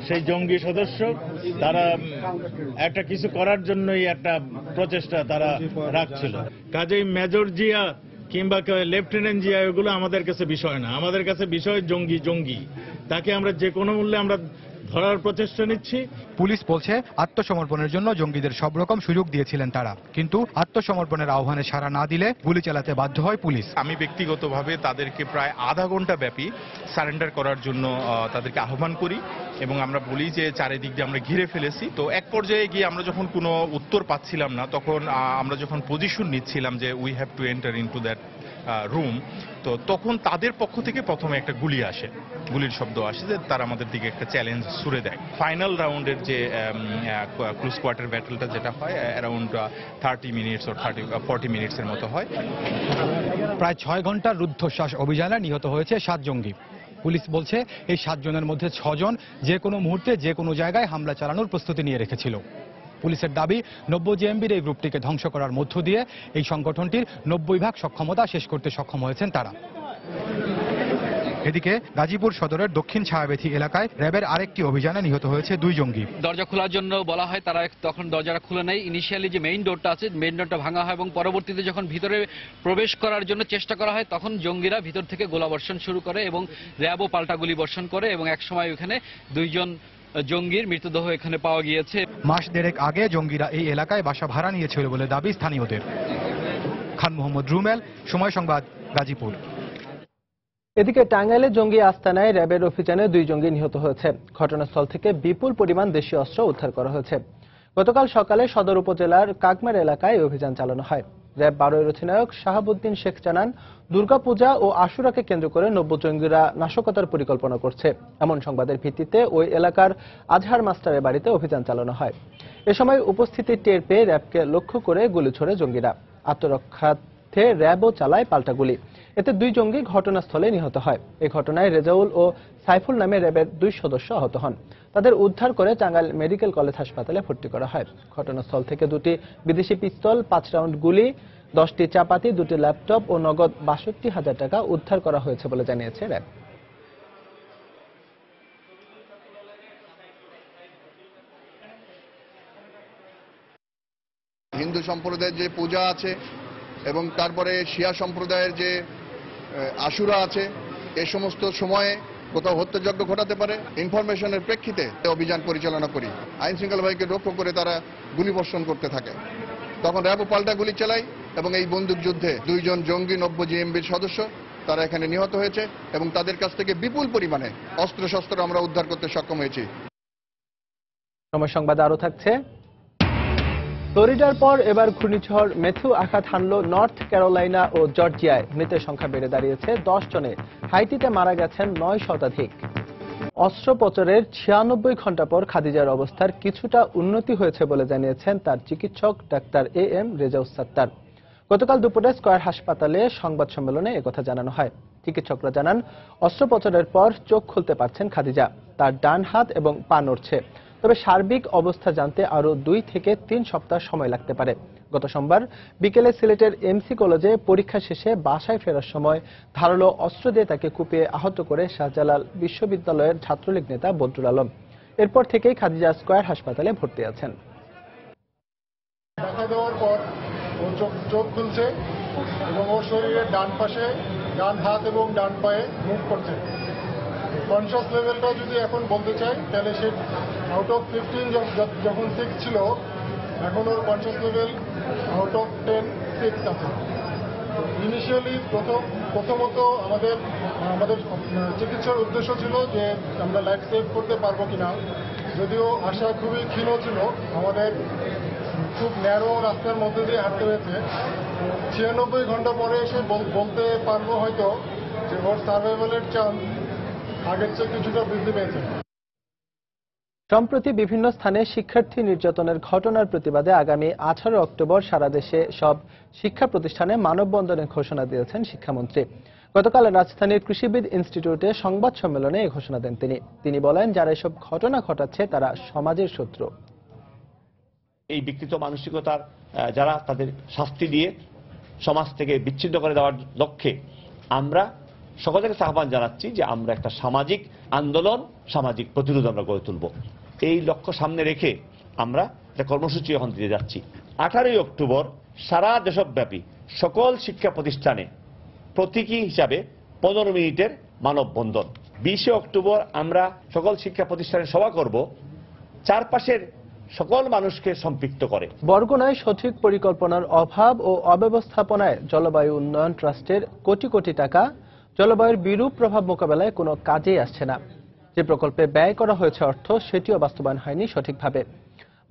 সেই জঙ্গি সদস্য। তারা একটা কিছু করার জন্যই একটা প্রচেষ্টা তারা রাখছিল। কাজেই মেজর জিয়া কিংবা লেফটেন্যান্ট জিয়া এগুলো আমাদের কাছে বিষয় না। আমাদের কাছে বিষয় জঙ্গি। তাকে আমরা যে কোনো মূল্যে আমরা ধরার প্রচেষ্টা নিচ্ছি। পুলিশ বলছে আত্মসমর্পণের জন্য জঙ্গিদের সব রকম সুযোগ দিয়েছিলেন তারা, কিন্তু আত্মসমর্পণের আহ্বানে সাড়া না দিলে গুলি চালাতে বাধ্য হয় পুলিশ। আমি ব্যক্তিগতভাবে তাদেরকে প্রায় আধা ঘন্টা ব্যাপী সারেন্ডার করার জন্য তাদেরকে আহ্বান করি এবং আমরা বলি যে চারিদিক দিয়ে আমরা ঘিরে ফেলেছি। তো এক পর্যায়ে গিয়ে আমরা যখন কোনো উত্তর পাচ্ছিলাম না, তখন আমরা যখন পজিশন নিচ্ছিলাম যে we have to enter into that room, তো তখন তাদের পক্ষ থেকে প্রথমে একটা গুলি আসে, গুলির শব্দ আসে, যে তারা আমাদের দিকে একটা চ্যালেঞ্জ ছুড়ে দেয়। ফাইনাল রাউন্ডের যে ক্লোজ কোয়ার্টার ব্যাটলটা যেটা হয় অ্যারাউন্ড 30 মিনিটস ও 40 মিনিটসের মতো হয়। প্রায় 6 ঘন্টার রুদ্ধশ্বাস অভিযানে নিহত হয়েছে 7 জঙ্গি। পুলিশ বলছে এই 7 জনের মধ্যে 6 জন যে কোনো মুহূর্তে যে কোনো জায়গায় হামলা চালানোর প্রস্তুতি নিয়ে রেখেছিল। পুলিশের দাবি নব্যজেএমবির এই গ্রুপটিকে ধ্বংস করার মধ্য দিয়ে এই সংগঠনটির 90% সক্ষমতা শেষ করতে সক্ষম হয়েছেন তারা। এদিকে গাজীপুর সদরের দক্ষিণ ছায়াবেথি এলাকায় র্যাবের আরেকটি অভিযানে নিহত হয়েছে 2 জঙ্গি। দরজা খোলার জন্য বলা হয়, তারা তখন দরজাটা খুলে নেয়। ইনিশিয়ালি যে মেইন ডোরটা আছে, মেইন ডোরটা ভাঙা হয় এবং পরবর্তীতে যখন ভিতরে প্রবেশ করার জন্য চেষ্টা করা হয় তখন জঙ্গিরা ভিতর থেকে গোলাবর্ষণ শুরু করে এবং র্যাবও পাল্টা গুলি বর্ষণ করে এবং একসময় ওখানে 2 জন জঙ্গির মৃতদেহ এখানে পাওয়া গিয়েছে। মাস দেড়েক আগে জঙ্গিরা এই এলাকায় বাসা ভাড়া নিয়েছিল বলে দাবি স্থানীয়দের। খান মোহাম্মদ রুমেল, সময় সংবাদ, গাজীপুর। এদিকে টাঙ্গাইলে জঙ্গি আস্তানায় র্যাবের অভিযানে 2 জঙ্গি নিহত হয়েছে। ঘটনাস্থল থেকে বিপুল পরিমাণ দেশীয় অস্ত্র উদ্ধার করা হয়েছে। গতকাল সকালে সদর উপজেলার কাকমার এলাকায় অভিযান চালানো হয়। র্যাব 12 এর অধিনায়ক শাহাবুদ্দিন শেখ জানান, দুর্গাপূজা ও আশুরাকে কেন্দ্র করে নব্যজঙ্গিরা নাশকতার পরিকল্পনা করছে। এমন সংবাদের ভিত্তিতে ওই এলাকার আজহার মাস্টারের বাড়িতে অভিযান চালানো হয়। এ সময় উপস্থিতি টের পেয়ে র্যাবকে লক্ষ্য করে গুলি ছোড়ে জঙ্গিরা। আত্মরক্ষার্থে র্যাবও চালায় পাল্টা গুলি। এতে 2 জঙ্গি ঘটনাস্থলে নিহত হয়। এই ঘটনায় রেজাউল ও সাইফুল নামে র্যাবের 2 সদস্য আহত হন। তাদের উদ্ধার করে টাঙ্গাইল মেডিকেল কলেজ হাসপাতালে ভর্তি করা হয়। ঘটনাস্থল থেকে 2টি বিদেশি পিস্তল, 5 রাউন্ড গুলি, 10টি চাপাতি, 2টি ল্যাপটপ ও নগদ ৬২,০০০ টাকা উদ্ধার করা হয়েছে বলে জানিয়েছে র্যাব। হিন্দু সম্প্রদায়ের যে পূজা আছে এবং তারপরে শিয়া সম্প্রদায়ের যে আশুরা আছে, এই সমস্ত সময়ে কোথাও হত্যাযজ্ঞ ঘটাতে পারে, ইনফরমেশনের প্রেক্ষিতে অভিযান পরিচালনা করি। আইন শৃঙ্খলা বাহিনীকে লক্ষ্য করে তারা গুলিবর্ষণ করতে থাকে, তখন র্যাবও পাল্টা গুলি চালায় এবং এই বন্দুক যুদ্ধে 2 জন জঙ্গি 90 জিএমবির সদস্য তারা এখানে নিহত হয়েছে এবং তাদের কাছ থেকে বিপুল পরিমাণে অস্ত্রশস্ত্র আমরা উদ্ধার করতে সক্ষম হয়েছি। সময় সংবাদ আরো থাকছে। ফ্লোরিডার পর এবার ঘূর্ণিঝড় ম্যাথিউ আঘাত হানল নর্থ ক্যারোলাইনা ও জর্জিয়ায়। মৃতের সংখ্যা বেড়ে দাঁড়িয়েছে 10 জনে। হাইতিতে মারা গেছেন 9 শতাধিক। অস্ত্রোপচারের 96 ঘন্টা পর খাদিজার অবস্থার কিছুটা উন্নতি হয়েছে বলে জানিয়েছেন তার চিকিৎসক ডাক্তার AM রেজাউস সাত্তার। গতকাল দুপুরে স্কয়ার হাসপাতালে সংবাদ সম্মেলনে একথা জানানো হয়। চিকিৎসকরা জানান, অস্ত্রোপচারের পর চোখ খুলতে পারছেন খাদিজা। তার ডান হাত এবং পা নড়ছে, তবে সার্বিক অবস্থা জানতে আরও 2 থেকে 3 সপ্তাহ সময় লাগতে পারে। গত সোমবার বিকেলে সিলেটের MC কলেজে পরীক্ষা শেষে বাসায় ফেরার সময় ধারালো অস্ত্র দিয়ে তাকে কুপিয়ে আহত করে শাহজালাল বিশ্ববিদ্যালয়ের ছাত্রলীগ নেতা বদরুল আলম। এরপর থেকেই খাদিজা স্কয়ার হাসপাতালে ভর্তি আছেন। দেখা দেওয়ার পর ও চোখ খুলছে এবং ওর শরীরের ডান পাশে ডান হাত এবং ডান পায়ে মুভ করছে। কনশাস লেভেলটা যদি এখন বলতে চাই তাহলে সে আউট অফ 15 যখন 6 ছিল, এখন ওর কনশাস লেভেল আউট অফ 10 6 আছে। ইনিশিয়ালি প্রথমত আমাদের চিকিৎসার উদ্দেশ্য ছিল যে আমরা লাইফ সেভ করতে পারবো কিনা, যদিও আশা খুবই ক্ষীণ ছিল। আমাদের খুব ন্যারো রাস্তার মধ্যে দিয়ে হাঁটতে হয়েছে। 96 ঘন্টা পরে এসে বলতে পারবো হয়তো যে ওর সার্ভাইভালের চান্স আগের চেয়ে কিছুটা বৃদ্ধি পেয়েছে। সম্প্রতি বিভিন্ন স্থানে শিক্ষার্থী নির্যাতনের ঘটনার প্রতিবাদে আগামী 18 অক্টোবর সারা দেশে সব শিক্ষা প্রতিষ্ঠানে মানববন্ধনের ঘোষণা দিয়েছেন শিক্ষামন্ত্রী। গতকাল রাজধানীর কৃষিবিদ ইনস্টিটিউটে সংবাদ সম্মেলনে এই ঘোষণা দেন তিনি বলেন, যারা এসব ঘটনা ঘটাচ্ছে তারা সমাজের শত্রু। এই বিকৃত মানসিকতার যারা তাদের শাস্তি দিয়ে সমাজ থেকে বিচ্ছিন্ন করে দেওয়ার লক্ষ্যে আমরা সকলের কাছে আহ্বান জানাচ্ছি যে আমরা একটা সামাজিক আন্দোলন, সামাজিক প্রতিরোধ আমরা গড়ে তুলব। এই লক্ষ্য সামনে রেখে আমরা একটা কর্মসূচি এখন দিতে যাচ্ছি। 18 অক্টোবর সারা দেশব্যাপী সকল শিক্ষা প্রতিষ্ঠানে প্রতীকী হিসাবে 15 মিনিটের মানববন্ধন। 20 অক্টোবর আমরা সকল শিক্ষা প্রতিষ্ঠানে সভা করব, চারপাশের সকল মানুষকে সম্পৃক্ত করে। বরগুনায় সঠিক পরিকল্পনার অভাব ও অব্যবস্থাপনায় জলবায়ু উন্নয়ন ট্রাস্টের কোটি কোটি টাকা জলবায়ুর বিরূপ প্রভাব মোকাবেলায় কোনো কাজেই আসছে না। যে প্রকল্পে ব্যয় করা হয়েছে অর্থ, সেটিও বাস্তবায়ন হয়নি সঠিকভাবে।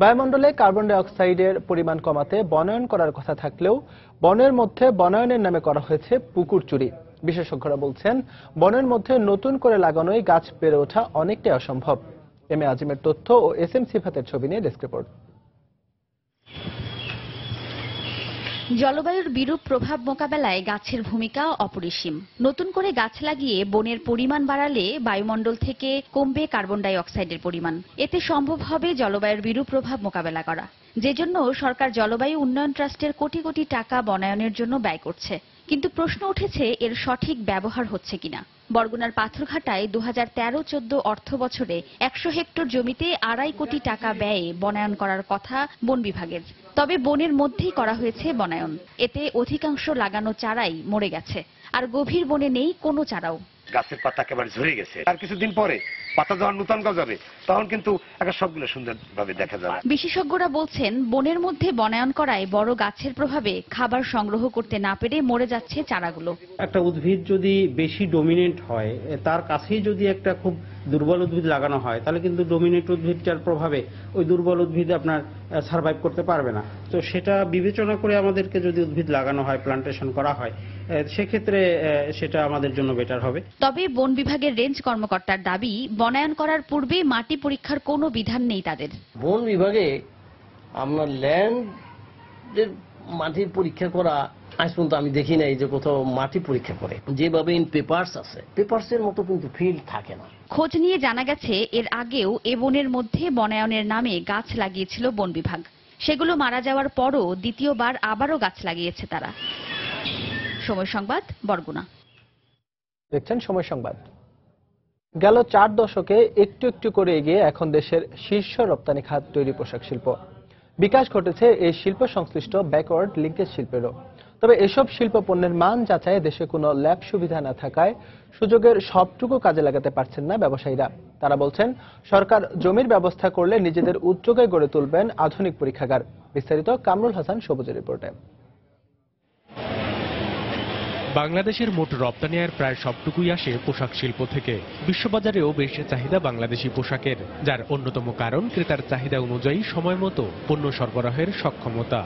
বায়ুমণ্ডলে কার্বন ডাই অক্সাইডের পরিমাণ কমাতে বনায়ন করার কথা থাকলেও বনের মধ্যে বনায়নের নামে করা হয়েছে পুকুর চুরি। বিশেষজ্ঞরা বলছেন, বনের মধ্যে নতুন করে লাগানোই গাছ বেড়ে ওঠা অনেকটাই অসম্ভব। এম এ আজিমের তথ্য ও SM সিফাতের ছবি নিয়ে ডেস্ক রিপোর্ট। জলবায়ুর বিরূপ প্রভাব মোকাবেলায় গাছের ভূমিকা অপরিসীম। নতুন করে গাছ লাগিয়ে বনের পরিমাণ বাড়ালে বায়ুমণ্ডল থেকে কমবে কার্বন ডাই অক্সাইডের পরিমাণ। এতে সম্ভব হবে জলবায়ুর বিরূপ প্রভাব মোকাবেলা করা। যেজন্য সরকার জলবায়ু উন্নয়ন ট্রাস্টের কোটি কোটি টাকা বনায়নের জন্য ব্যয় করছে। কিন্তু প্রশ্ন উঠেছে, এর সঠিক ব্যবহার হচ্ছে কিনা। বরগুনার পাথরঘাটায় 2013-14 অর্থ বছরে 100 হেক্টর জমিতে 2.5 কোটি টাকা ব্যয়ে বনায়ন করার কথা বন বিভাগের। তবে বনের মধ্যেই করা হয়েছে বনায়ন। এতে অধিকাংশ লাগানো চারাই মরে গেছে, আর গভীর বনে নেই কোনো চারাও। গাছের পাতা একেবারে ঝরে গেছে। আর কিছুদিন পরে পাতা যখন নূতন গজাবে তখন কিন্তু সবগুলো সুন্দরভাবে দেখা যাবে। বিশেষজ্ঞরা বলছেন, বনের মধ্যে বনায়ন করায় বড় গাছের প্রভাবে খাবার সংগ্রহ করতে না পেরে মরে যাচ্ছে চারাগুলো। একটা উদ্ভিদ যদি বেশি ডমিনেন্ট হয়, তার কাছেই যদি একটা খুব দুর্বল উদ্ভিদ লাগানো হয়, তাহলে কিন্তু ডমিনেন্ট উদ্ভিদটার প্রভাবে ওই দুর্বল উদ্ভিদ আপনার সার্ভাইভ করতে পারবে না। তো সেটা বিবেচনা করে আমাদেরকে যদি উদ্ভিদ লাগানো হয়, প্লান্টেশন করা হয়, সেক্ষেত্রে সেটা আমাদের জন্য বেটার হবে। তবে বন বিভাগের রেঞ্জ কর্মকর্তার দাবি, বনায়ন করার পূর্বে মাটি পরীক্ষার কোনো বিধান নেই তাদের। বন বিভাগে আমরা ল্যান্ডের মাটির পরীক্ষা করা আজ পর্যন্ত আমি দেখি নাই যে কোথাও মাটি পরীক্ষা করে। যেভাবে ইন পেপারস আছে, পেপারসের মতো কিন্তু ফিল্ড থাকে না। খোঁজ নিয়ে জানা গেছে, এর আগেও এ বনের মধ্যে বনায়নের নামে গাছ লাগিয়েছিল বন বিভাগ। সেগুলো মারা যাওয়ার পরও দ্বিতীয়বার আবারও গাছ লাগিয়েছে তারা। সময় সংবাদ, বরগুনা। দেখছেন সময় সংবাদ। গেল 4 দশকে একটু একটু করে এগিয়ে এখন দেশের শীর্ষ রপ্তানি খাত তৈরি পোশাক শিল্প। বিকাশ ঘটেছে এই শিল্প সংশ্লিষ্ট ব্যাকওয়ার্ড লিঙ্কেজ শিল্পেরও। তবে এসব শিল্প পণ্যের মান যাচাইয়ে দেশে কোনো ল্যাব সুবিধা না থাকায় সুযোগের সবটুকু কাজে লাগাতে পারছেন না ব্যবসায়ীরা। তারা বলছেন, সরকার জমির ব্যবস্থা করলে নিজেদের উদ্যোগে গড়ে তুলবেন আধুনিক পরীক্ষাগার। বিস্তারিত কামরুল হাসান সবুজের রিপোর্টে। বাংলাদেশের মোট রপ্তানি আয়ের প্রায় সবটুকুই আসে পোশাক শিল্প থেকে। বিশ্ববাজারেও বেশ চাহিদা বাংলাদেশি পোশাকের, যার অন্যতম কারণ ক্রেতার চাহিদা অনুযায়ী সময় মতো পণ্য সরবরাহের সক্ষমতা।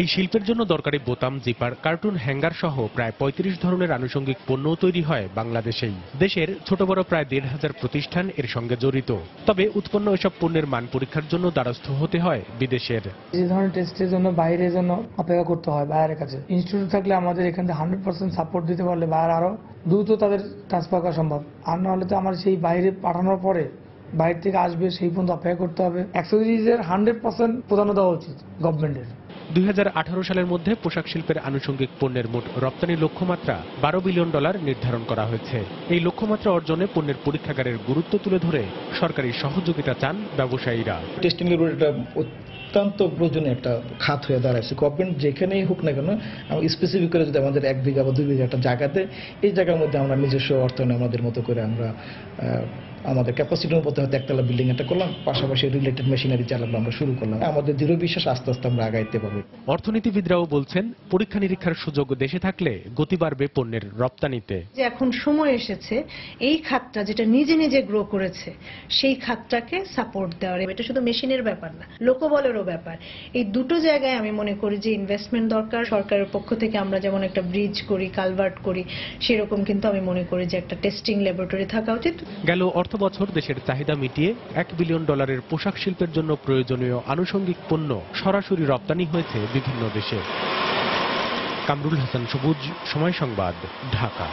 এই শিল্পের জন্য দরকারি বোতাম, জিপার, কার্টুন, হ্যাঙ্গার সহ প্রায় ৩৫ ধরনের আনুষঙ্গিক পণ্য তৈরি হয় বাংলাদেশেই। দেশের ছোট বড় প্রায় ১৫০০ প্রতিষ্ঠান এর সঙ্গে জড়িত। তবে উৎপন্ন এসব পণ্যের মান পরীক্ষার জন্য দ্বারস্থ হতে হয় বিদেশের। যে ধরনের টেস্টের জন্য বাইরের জন্য অপেক্ষা করতে হয় বাইরের কাছে, ইনস্টিটিউট থাকলে আমাদের এখান থেকে 100% সাপোর্ট দিতে পারলে বাইরে আরো দ্রুত তাদের ট্রান্সফার করা সম্ভব। আর না হলে তো আমার সেই বাইরে পাঠানোর পরে বাইরে থেকে আসবে সেই পর্যন্ত অপেক্ষা করতে হবে। অ্যাক্সেসরিজের 100% প্রাধান্য দেওয়া উচিত গভর্নমেন্টের। ২০১৮ সালের মধ্যে পোশাক শিল্পের আনুষঙ্গিক পণ্যের মোট রপ্তানি লক্ষ্যমাত্রা $12 বিলিয়ন নির্ধারণ করা হয়েছে। এই লক্ষ্যমাত্রা অর্জনে পণ্যের পরীক্ষাগারের গুরুত্ব তুলে ধরে সরকারি সহযোগিতা চান ব্যবসায়ীরা। টেস্টিং ল্যাবের একটা অত্যন্ত প্রয়োজনীয় একটা খাত হয়ে দাঁড়াচ্ছে। গভর্নমেন্ট যেখানেই হোক না কেন, স্পেসিফিক করে যদি আমাদের 1 বিঘা বা 2 বিঘা একটা জায়গাতে, এই জায়গার মধ্যে আমরা নিজস্ব অর্থায়নে আমাদের মতো করে আমরা আমাদের ক্যাপাসিটির মধ্যে হয়তো একতলা বিল্ডিং একটা করলাম, পাশাপাশি রিলেটেড মেশিনারি চালানো আমরা শুরু করলাম। আমাদের দৃঢ় বিশ্বাস আস্তে আস্তে আমরা আগাইতে পারবো। অর্থনীতিবিদরাও বলছেন, পরীক্ষা নিরীক্ষার সুযোগ দেশে থাকলে গতি বাড়বে পণ্যের রপ্তানিতে। যে এখন সময় এসেছে এই খাতটা যেটা নিজে নিজে গ্রো করেছে সেই খাতটাকে সাপোর্ট দেওয়ার। এটা শুধু মেশিনের ব্যাপার না, লোকবলেরও ব্যাপার। এই দুটো জায়গায় আমি মনে করি যে ইনভেস্টমেন্ট দরকার। সরকারের পক্ষ থেকে আমরা যেমন একটা ব্রিজ করি, কালভার্ট করি, সেরকম কিন্তু আমি মনে করি যে একটা টেস্টিং ল্যাবরেটরি থাকা উচিত। গেল অর্থ বছর দেশের চাহিদা মিটিয়ে $1 বিলিয়ন পোশাক শিল্পের জন্য প্রয়োজনীয় আনুষঙ্গিক পণ্য সরাসরি রপ্তানি হয়েছে বিভিন্ন দেশে। কামরুল হাসান সবুজ, সময় সংবাদ, ঢাকা।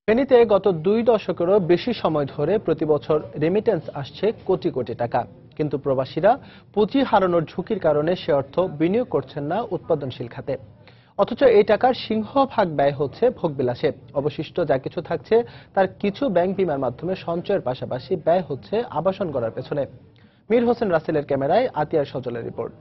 ফেনীতে গত 2 দশকেরও বেশি সময় ধরে প্রতি বছর রেমিটেন্স আসছে কোটি কোটি টাকা, কিন্তু প্রবাসীরা পুঁজি হারানোর ঝুঁকির কারণে সে অর্থ বিনিয়োগ করছেন না উৎপাদনশীল খাতে। অথচ এই টাকার সিংহভাগ ব্যয় হচ্ছে ভোগবিলাসে। অবশিষ্ট যা কিছু থাকছে তার কিছু ব্যাংক বিমার মাধ্যমে সঞ্চয়ের পাশাপাশি ব্যয় হচ্ছে আবাসন করার পেছনে। মীর হোসেন রাসেলের ক্যামেরায় আতিয়ার সজলের রিপোর্ট।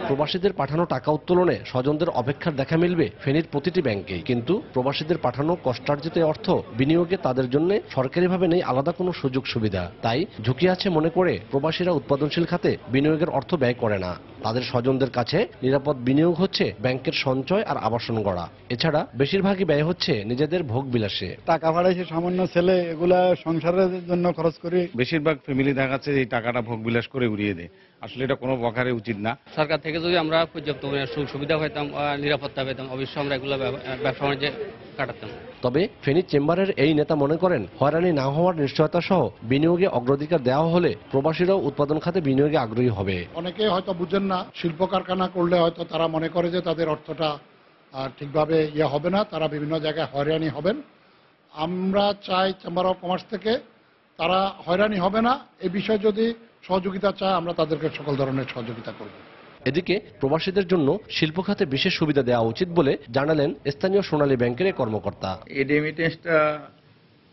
প্রবাসীদের পাঠানো টাকা উত্তোলনে স্বজনদের অপেক্ষার দেখা মিলবে ফেনীর প্রতিটি ব্যাংকেই, কিন্তু প্রবাসীদের পাঠানো কষ্টার্জিত অর্থ বিনিয়োগে তাদের জন্য সরকারিভাবে নেই আলাদা কোনো সুযোগ সুবিধা। তাই ঝুঁকি আছে মনে করে প্রবাসীরা উৎপাদনশীল খাতে বিনিয়োগের অর্থ ব্যয় করে না। তাদের স্বজনদের কাছে নিরাপদ বিনিয়োগ হচ্ছে ব্যাংকের সঞ্চয় আর আবাসন গড়া। এছাড়া বেশিরভাগই ব্যয় হচ্ছে নিজেদের ভোগ বিলাসে। টাকা ভাড়াইছে সামান্য ছেলে, এগুলা সংসারের জন্য খরচ করি। বেশিরভাগ ফ্যামিলি দেখা যাচ্ছে এই টাকাটা ভোগ বিলাস করে উড়িয়ে দেয়। আসলে এটা কোনো প্রকারে উচিত না। সরকার থেকে যদি আমরা পর্যাপ্ত সুবিধা পেতাম, নিরাপত্তা পেতাম, অবশ্যই আমরা এগুলো ব্যবসা বাণিজ্যে কাটাতাম। তবে ফেনী চেম্বারের এই নেতা মনে করেন, হয়রানি না হওয়ার নিশ্চয়তা সহ বিনিয়োগে অগ্রাধিকার দেওয়া হলে প্রবাসীরাও উৎপাদন খাতে বিনিয়োগে আগ্রহী হবে। অনেকে হয়তো বুঝেন না, শিল্প কারখানা করলে হয়তো তারা মনে করে যে তাদের অর্থটা ঠিকভাবে হবে না, তারা বিভিন্ন জায়গায় হয়রানি হবেন। আমরা চাই চেম্বার অফ কমার্স থেকে তারা হয়রানি হবে না, এই বিষয়ে যদি সহযোগিতা চায় আমরা তাদেরকে সকল ধরনের সহযোগিতা করব। এদিকে প্রবাসীদের জন্য শিল্প খাতে বিশেষ সুবিধা দেওয়া উচিত বলে জানালেন স্থানীয় সোনালী ব্যাংকের কর্মকর্তা। এই রেমিটেন্সটা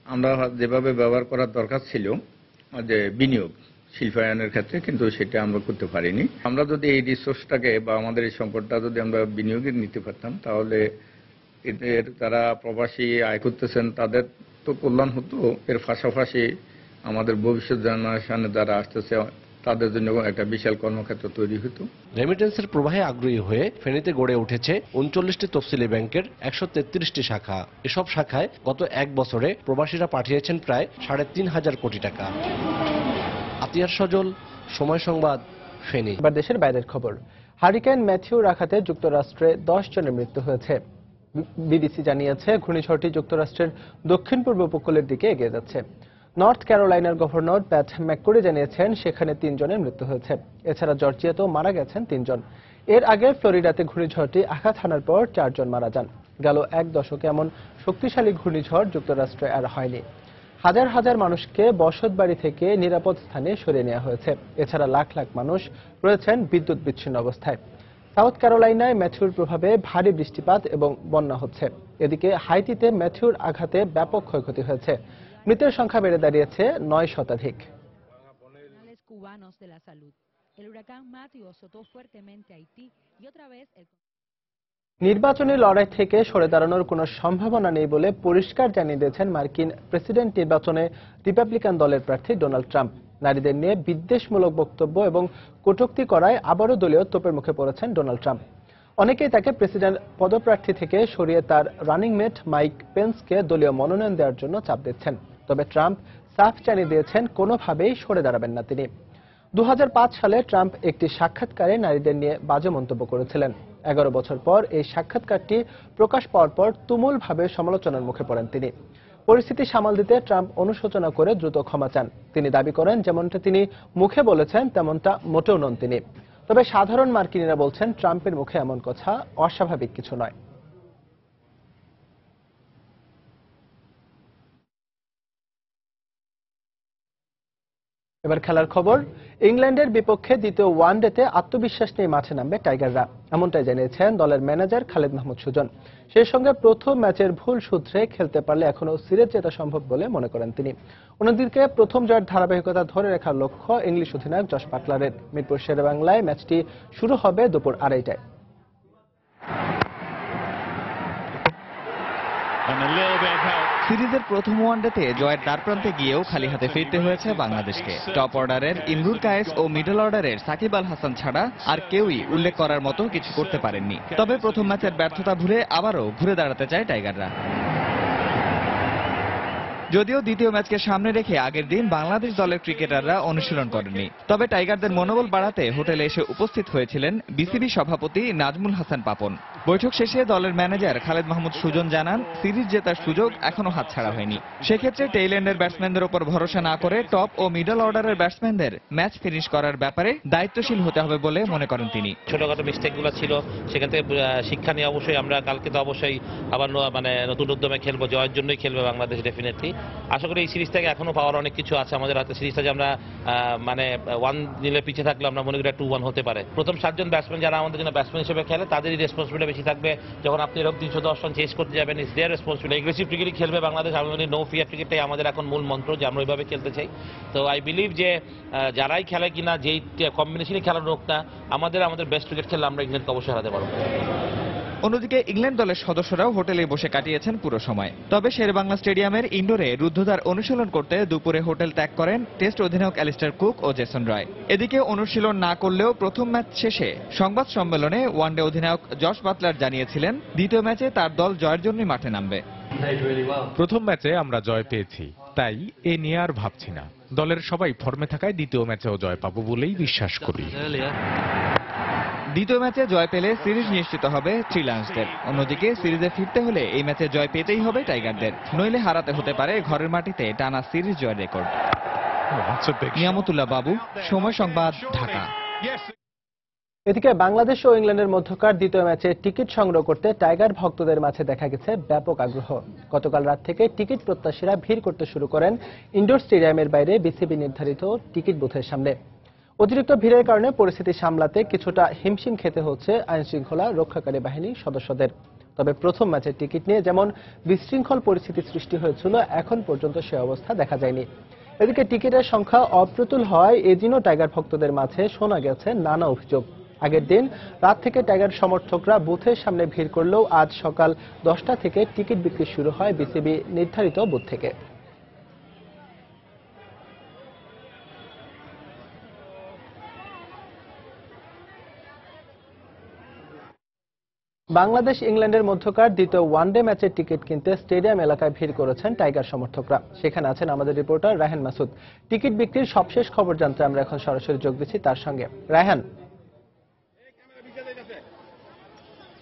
আমরা যেভাবে ব্যবহার করার দরকার ছিল যে বিনিয়োগ শিল্পায়নের ক্ষেত্রে, কিন্তু সেটা আমরা করতে পারিনি। আমরা যদি এই রিসোর্সটাকে বা আমাদের এই সম্পদটা যদি আমরা বিনিয়োগে নিতে পারতাম, তাহলে এদের যারা প্রবাসী আয় করতেছেন তাদের তো কল্যাণ হতো, এর পাশাপাশি আমাদের ভবিষ্যৎ জেনারেশনে যারা আসতেছে তাদের জন্য একটা বিশাল কর্মক্ষেত্র তৈরি হতো। রেমিটেন্সের প্রবাহে আগ্রহী হয়ে ফেনীতে গড়ে উঠেছে 39টি তফসিলি ব্যাংকের 133টি শাখা। এসব শাখায় গত 1 বছরে প্রবাসীরা পাঠিয়েছেন প্রায় 3.5 কোটি টাকা। আতিয়ার সজল, সময় সংবাদ, ফেনী। এবার দেশের বাইরের খবর। হারিকেন ম্যাথিউ আঘাতে যুক্তরাষ্ট্রে 10 জনের মৃত্যু হয়েছে। বিবিসি জানিয়েছে, ঘূর্ণিঝড়টি যুক্তরাষ্ট্রের দক্ষিণ পূর্ব উপকূলের দিকে এগিয়ে যাচ্ছে। নর্থ ক্যারোলাইনার গভর্নর প্যাট ম্যাককরি জানিয়েছেন সেখানে 3 জনের মৃত্যু হয়েছে। এছাড়া জর্জিয়াতেও মারা গেছেন 3 জন। এর আগে ফ্লোরিডাতে ঘূর্ণিঝড়টি আঘাত হানার পর 4 জন মারা যান। গেল 1 দশকে এমন শক্তিশালী ঘূর্ণিঝড় যুক্তরাষ্ট্রে আর হয়নি। হাজার হাজার মানুষকে বসতবাড়ি থেকে নিরাপদ স্থানে সরিয়ে নেওয়া হয়েছে। এছাড়া লাখ লাখ মানুষ রয়েছেন বিদ্যুৎ বিচ্ছিন্ন অবস্থায়। সাউথ ক্যারোলাইনায় ম্যাথিউর প্রভাবে ভারী বৃষ্টিপাত এবং বন্যা হচ্ছে। এদিকে হাইতিতে ম্যাথিউর আঘাতে ব্যাপক ক্ষয়ক্ষতি হয়েছে। মৃতের সংখ্যা বেড়ে দাঁড়িয়েছে 9 শতাধিক। নির্বাচনী লড়াই থেকে সরে দাঁড়ানোর কোনো সম্ভাবনা নেই বলে পরিষ্কার জানিয়ে দিয়েছেন মার্কিন প্রেসিডেন্ট নির্বাচনে রিপাবলিকান দলের প্রার্থী ডোনাল্ড ট্রাম্প। নারীদের নিয়ে বিদ্বেষমূলক বক্তব্য এবং কটূক্তি করায় আবারও দলীয় তোপের মুখে পড়েছেন ডোনাল্ড ট্রাম্প। অনেকেই তাকে প্রেসিডেন্ট পদপ্রার্থী থেকে সরিয়ে তার রানিং মেট মাইক পেন্সকে দলীয় মনোনয়ন দেওয়ার জন্য চাপ দিচ্ছেন। তবে ট্রাম্প সাফ জানিয়ে দিয়েছেন কোনোভাবেই সরে দাঁড়াবেন না তিনি। 2005 সালে ট্রাম্প একটি সাক্ষাৎকারে নারীদের নিয়ে বাজে মন্তব্য করেছিলেন। 11 বছর পর এই সাক্ষাৎকারটি প্রকাশ পাওয়ার পর তুমুলভাবে সমালোচনার মুখে পড়েন তিনি। পরিস্থিতি সামাল দিতে ট্রাম্প অনুশোচনা করে দ্রুত ক্ষমা চান। তিনি দাবি করেন যেমনটা তিনি মুখে বলেছেন তেমনটা মোটেও নন তিনি। তবে সাধারণ মার্কিনীরা বলছেন ট্রাম্পের মুখে এমন কথা অস্বাভাবিক কিছু নয়। এবার খেলার খবর। ইংল্যান্ডের বিপক্ষে দ্বিতীয় ওয়ানডেতে আত্মবিশ্বাস নিয়ে মাঠে নামবে টাইগাররা, এমনটাই জানিয়েছেন দলের ম্যানেজার খালেদ মাহমুদ সুজন। সেই সঙ্গে প্রথম ম্যাচের ভুল সূত্রে খেলতে পারলে এখনো সিরিজ জেতা সম্ভব বলে মনে করেন তিনি। অন্যদিকে প্রথম জয়ের ধারাবাহিকতা ধরে রাখার লক্ষ্য ইংলিশ অধিনায়ক জস বাটলারের। মিরপুর শেরেবাংলায় ম্যাচটি শুরু হবে দুপুর 2:30টায়। সিরিজের প্রথম ওয়ানডেতে জয়ের দ্বারপ্রান্তে গিয়েও খালি হাতে ফিরতে হয়েছে বাংলাদেশকে। টপ অর্ডারের ইমরুল কায়েস ও মিডল অর্ডারের সাকিব আল হাসান ছাড়া আর কেউই উল্লেখ করার মতো কিছু করতে পারেননি। তবে প্রথম ম্যাচের ব্যর্থতা ভুলে আবারও ঘুরে দাঁড়াতে চায় টাইগাররা। যদিও দ্বিতীয় ম্যাচকে সামনে রেখে আগের দিন বাংলাদেশ দলের ক্রিকেটাররা অনুশীলন করেননি, তবে টাইগারদের মনোবল বাড়াতে হোটেলে এসে উপস্থিত হয়েছিলেন বিসিবি সভাপতি নাজমুল হাসান পাপন। বৈঠক শেষে দলের ম্যানেজার খালেদ মাহমুদ সুজন জানান, সিরিজ জেতার সুযোগ এখনো হাতছাড়া হয়নি। সেক্ষেত্রে টেইল এন্ডের ব্যাটসম্যানদের উপর ভরসা না করে টপ ও মিডল অর্ডারের ব্যাটসম্যানদের ম্যাচ ফিনিশ করার ব্যাপারে দায়িত্বশীল হতে হবে বলে মনে করেন তিনি। ছোটখাটো মিস্টেকগুলো ছিল, সেখান থেকে শিক্ষা নিয়ে অবশ্যই আমরা কালকে তো অবশ্যই আবার নতুন উদ্যমে খেলবো, জয়ের জন্যই খেলবে বাংলাদেশ ডেফিনেটলি। আশা করি এই সিরিজ থেকে এখনো পাওয়ার অনেক কিছু আছে আমাদের হাতে। সিরিজটা যে আমরা 1-0 পিছিয়ে থাকলে আমরা মনে করি 2-1 হতে পারে। প্রথম 7 জন ব্যাটসম্যান যারা আমাদের জন্য ব্যাটসম্যান হিসেবে খেলে তাদেরই রেসপন্সিবিলিটি বেশি থাকবে। যখন আপনি এরকম 310 রান চেস করতে যাবেন, ইজ দেয়ার রেসপন্সিবিলিটি। এগ্রেসিভ ক্রিকেটই খেলবে বাংলাদেশ। আমি মনে নো ফিয়ার ক্রিকেটটাই আমাদের এখন মূল মন্ত্র, যে আমরা ওইভাবে খেলতে চাই। তো আই বিলিভ যে যারাই খেলে কিনা, যেই কম্বিনেশনই খেলানো হোক না, আমাদের বেস্ট ক্রিকেট খেললে আমরা ইংল্যান্ডকে অবশ্যই হারাতে পারবো। অন্যদিকে ইংল্যান্ড দলের সদস্যরাও হোটেলে বসে কাটিয়েছেন পুরো সময়। তবে শেরেবাংলা স্টেডিয়ামের ইনডোরে রুদ্ধদ্বার অনুশীলন করতে দুপুরে হোটেল ত্যাগ করেন টেস্ট অধিনায়ক অ্যালিস্টার কুক ও জেসন রয়। এদিকে অনুশীলন না করলেও প্রথম ম্যাচ শেষে সংবাদ সম্মেলনে ওয়ানডে অধিনায়ক জস বাটলার জানিয়েছিলেন দ্বিতীয় ম্যাচে তার দল জয়ের জন্যই মাঠে নামবে। প্রথম ম্যাচে আমরা জয় পেয়েছি, তাই এ নিয়ে আর ভাবছি না। দলের সবাই ফর্মে থাকায় দ্বিতীয় ম্যাচেও জয় পাবো বলেই বিশ্বাস করি। দ্বিতীয় ম্যাচে জয় পেলে সিরিজ নিশ্চিত হবে শ্রীলঙ্কানদের। অন্যদিকে সিরিজে ফিরতে হলে এই ম্যাচে জয় পেতেই হবে টাইগারদের, নইলে হারাতে হতে পারে ঘরের মাটিতে টানা সিরিজ জয়ের রেকর্ড। নিয়ামতুল্লাহ বাবু, সময় সংবাদ, ঢাকা। এদিকে বাংলাদেশ ও ইংল্যান্ডের মধ্যকার দ্বিতীয় ম্যাচে টিকিট সংগ্রহ করতে টাইগার ভক্তদের মাঝে দেখা গেছে ব্যাপক আগ্রহ। গতকাল রাত থেকে টিকিট প্রত্যাশীরা ভিড় করতে শুরু করেন ইনডোর স্টেডিয়ামের বাইরে বিসিবি নির্ধারিত টিকিট বুথের সামনে। অতিরিক্ত ভিড়ের কারণে পরিস্থিতি সামলাতে কিছুটা হিমশিম খেতে হচ্ছে আইনশৃঙ্খলা রক্ষাকারী বাহিনীর সদস্যদের। তবে প্রথম ম্যাচের টিকিট নিয়ে যেমন বিশৃঙ্খল পরিস্থিতি সৃষ্টি হয়েছিল, এখন পর্যন্ত সে অবস্থা দেখা যায়নি। এদিকে টিকিটের সংখ্যা অপ্রতুল হওয়ায় এদিনও টাইগার ভক্তদের মাঝে শোনা গেছে নানা অভিযোগ। আগের দিন রাত থেকে টাইগার সমর্থকরা বুথের সামনে ভিড় করলেও আজ সকাল 10টা থেকে টিকিট বিক্রি শুরু হয় বিসিবি নির্ধারিত বুথ থেকে। বাংলাদেশ ইংল্যান্ডের মধ্যকার দ্বিতীয় ওয়ানডে ম্যাচের টিকিট কিনতে স্টেডিয়াম এলাকায় ভিড় করেছেন টাইগার সমর্থকরা। সেখানে আছেন আমাদের রিপোর্টার রায়হান মাসুদ। টিকিট বিক্রির সবশেষ খবর জানতে আমরা এখন সরাসরি যোগ দিচ্ছি তার সঙ্গে। রায়হান,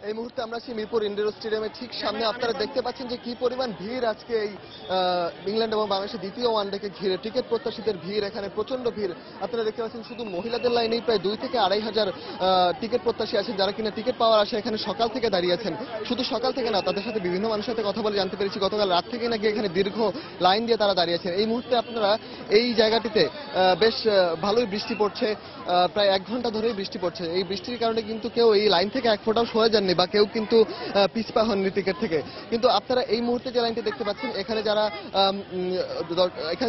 এই মুহূর্তে আমরা আছি মিরপুর ইনডোর স্টেডিয়ামের ঠিক সামনে। আপনারা দেখতে পাচ্ছেন যে কি পরিমাণ ভিড় আজকে এই ইংল্যান্ড এবং বাংলাদেশের দ্বিতীয় ওয়ানডেকে ঘিরে। টিকিট প্রত্যাশীদের ভিড়, এখানে প্রচন্ড ভিড়। আপনারা দেখতে পাচ্ছেন শুধু মহিলাদের লাইনেই প্রায় 2 থেকে 2.5 হাজার টিকিট প্রত্যাশী আছেন, যারা কিনা টিকিট পাওয়ার আশায় এখানে সকাল থেকে দাঁড়িয়েছেন। শুধু সকাল থেকে না, তাদের সাথে বিভিন্ন মানুষের সাথে কথা বলে জানতে পেরেছি গতকাল রাত থেকে নাকি এখানে দীর্ঘ লাইন দিয়ে তারা দাঁড়িয়েছেন। এই মুহূর্তে আপনারা এই জায়গাটিতে বেশ ভালোই বৃষ্টি পড়ছে, প্রায় 1 ঘন্টা ধরেই বৃষ্টি পড়ছে। এই বৃষ্টির কারণে কিন্তু কেউ এই লাইন থেকে এক ফোঁটাও সরে যাননি বা কেউ কিন্তু পিছপা হননি টিকিট থেকে। কিন্তু আপনারা এই মুহূর্তে যে লাইনটি দেখতে পাচ্ছেন, এখানে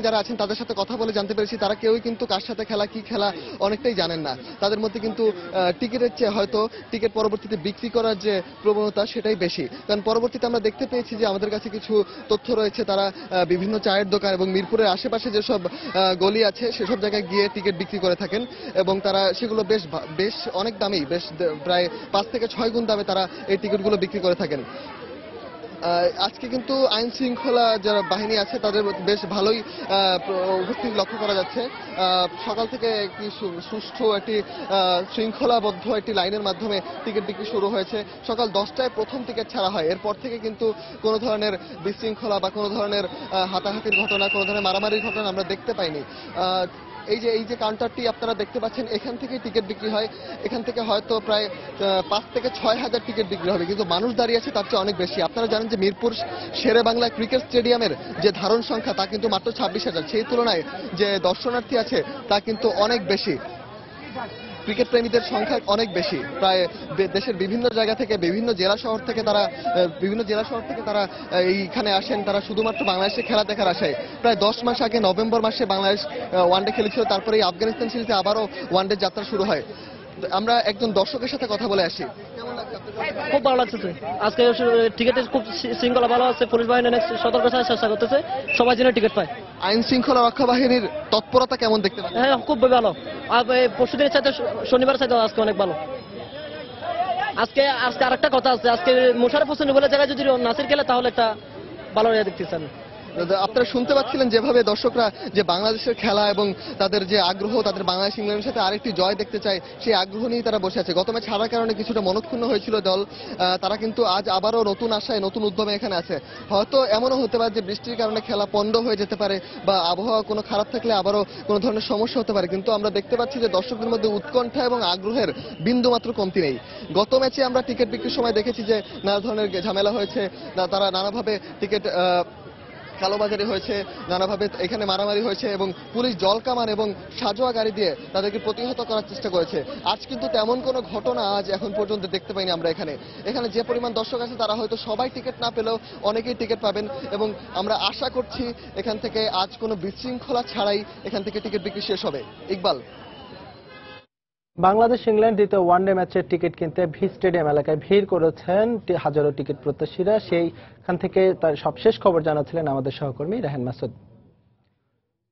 যারা আছেন তাদের সাথে কথা বলে জানতে পেরেছি তারা কেউই কিন্তু কার সাথে খেলা কি খেলা অনেকটাই জানেন না। তাদের মধ্যে কিন্তু টিকিটের চেয়ে হয়তো টিকিট পরবর্তীতে বিক্রি করার যে প্রবণতা সেটাই বেশি। কারণ পরবর্তীতে আমরা দেখতে পেয়েছি যে আমাদের কাছে কিছু তথ্য রয়েছে, তারা বিভিন্ন চায়ের দোকান এবং মিরপুরের আশেপাশে যেসব গলি আছে সেসব জায়গায় গিয়ে টিকিট বিক্রি করে থাকেন এবং তারা সেগুলো বেশ অনেক দামেই, বেশ প্রায় 5 থেকে 6 গুণ দামে তারা এই টিকিটগুলো বিক্রি করে থাকেন। আজকে কিন্তু আইন শৃঙ্খলা যারা বাহিনী আছে তাদের বেশ ভালোই উপস্থিতি লক্ষ্য করা যাচ্ছে। সকাল থেকে একটি সুষ্ঠু একটি শৃঙ্খলাবদ্ধ একটি লাইনের মাধ্যমে টিকিট বিক্রি শুরু হয়েছে। সকাল 10টায় প্রথম টিকিট ছাড়া হয়। এরপর থেকে কিন্তু কোনো ধরনের বিশৃঙ্খলা বা কোনো ধরনের হাতাহাতির ঘটনা, কোনো ধরনের মারামারির ঘটনা আমরা দেখতে পাইনি। এই যে কাউন্টারটি আপনারা দেখতে পাচ্ছেন, এখান থেকে টিকিট বিক্রি হয়। এখান থেকে হয়তো প্রায় 5 থেকে 6 হাজার টিকিট বিক্রি হবে, কিন্তু মানুষ দাঁড়িয়ে আছে তার চেয়ে অনেক বেশি। আপনারা জানেন যে মিরপুর শেরে বাংলা ক্রিকেট স্টেডিয়ামের যে ধারণ সংখ্যা তা কিন্তু মাত্র 26,000, সেই তুলনায় যে দর্শনার্থী আছে তা কিন্তু অনেক বেশি। ক্রিকেট প্রেমীদের সংখ্যা অনেক বেশি, প্রায় দেশের বিভিন্ন জায়গা থেকে, বিভিন্ন জেলা শহর থেকে তারা এইখানে আসেন। তারা শুধুমাত্র বাংলাদেশে খেলা দেখার আশায়। প্রায় 10 মাস আগে নভেম্বর মাসে বাংলাদেশ ওয়ানডে খেলেছিল, তারপরে এই আফগানিস্তান সিরিজে আবারও ওয়ানডে যাত্রা শুরু হয়। আমরা একজন দর্শকের সাথে কথা বলে আসি। খুব ভালো লাগছে। আজকে টিকিটের খুব শৃঙ্খলা ভালো আছে, পুলিশ বাহিনী অনেক সতর্কতার চেষ্টা করতেছে, সবাই যেন টিকিট পায়। আইন শৃঙ্খলা রক্ষা বাহিনীর তৎপরতা কেমন দেখতে পাচ্ছেন? হ্যাঁ, খুব ভালো। পরশুদিনের চাইতে শনিবার চাইতে আজকে অনেক ভালো। আজকে আরেকটা কথা আছে, আজকে মোশাররফ হোসেন বলে জায়গায় যদি নাসির খেলে তাহলে একটা ভালো দেখতেছেন। আপনারা শুনতে পাচ্ছিলেন যেভাবে দর্শকরা যে বাংলাদেশের খেলা এবং তাদের যে আগ্রহ, তাদের বাংলাদেশ ইংল্যান্ডের সাথে আরেকটি জয় দেখতে চায়, সেই আগ্রহ নিয়ে তারা বসে আছে। গত ম্যাচ হারার কারণে কিছুটা মনক্ষুণ্ণ হয়েছিল দল, তারা কিন্তু আজ আবারও নতুন আশায়, নতুন উদ্যমে এখানে আছে। হয়তো এমনও হতে পারে যে বৃষ্টির কারণে খেলা পণ্ড হয়ে যেতে পারে বা আবহাওয়া কোনো খারাপ থাকলে আবারও কোনো ধরনের সমস্যা হতে পারে, কিন্তু আমরা দেখতে পাচ্ছি যে দর্শকদের মধ্যে উৎকণ্ঠা এবং আগ্রহের বিন্দুমাত্র কমতি নেই। গত ম্যাচে আমরা টিকিট বিক্রির সময় দেখেছি যে নানা ধরনের ঝামেলা হয়েছে, তারা নানাভাবে টিকিট কালোবাজারি হয়েছে, নানাভাবে এখানে মারামারি হয়েছে এবং পুলিশ জলকামান এবং সাজোয়া গাড়ি দিয়ে তাদেরকে প্রতিহত করার চেষ্টা করেছে। আজ কিন্তু তেমন কোনো ঘটনা আজ এখন পর্যন্ত দেখতে পাইনি আমরা। এখানে যে পরিমাণ দর্শক আছে তারা হয়তো সবাই টিকিট না পেলেও অনেকেই টিকিট পাবেন এবং আমরা আশা করছি এখান থেকে আজ কোনো বিশৃঙ্খলা ছাড়াই এখান থেকে টিকিট বিক্রি শেষ হবে। ইকবাল, বাংলাদেশ ইংল্যান্ড দ্বিতীয় ওয়ানডে ম্যাচের টিকিট কিনতে ভি স্টেডিয়াম এলাকায় ভিড় করেছেন হাজারো টিকিট প্রত্যাশীরা। সেইখান থেকে তার সবশেষ খবর জানাচ্ছিলেন আমাদের সহকর্মী রাহেন মাসুদ।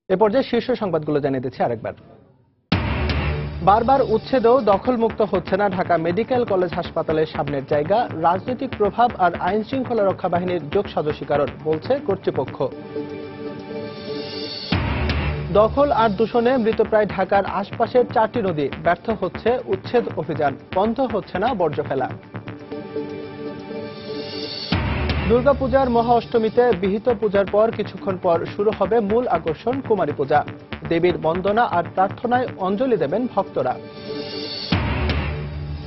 এ পর্যায়ে শীর্ষ সংবাদগুলো জানিয়ে দিচ্ছি আরেকবার। বারবার উচ্ছেদেও দখলমুক্ত হচ্ছে না ঢাকা মেডিকেল কলেজ হাসপাতালের সামনের জায়গা। রাজনৈতিক প্রভাব আর আইন শৃঙ্খলা রক্ষা বাহিনীর যোগসাজশী কারণ, বলছে কর্তৃপক্ষ। দখল আর দূষণে মৃতপ্রায় ঢাকার আশপাশের 4টি নদী। ব্যর্থ হচ্ছে উচ্ছেদ অভিযান, বন্ধ হচ্ছে না বর্জ্য ফেলা। দুর্গাপূজার মহা অষ্টমীতে বিহিত পূজার পর কিছুক্ষণ পর শুরু হবে মূল আকর্ষণ কুমারী পূজা। দেবীর বন্দনা আর প্রার্থনায় অঞ্জলি দেবেন ভক্তরা।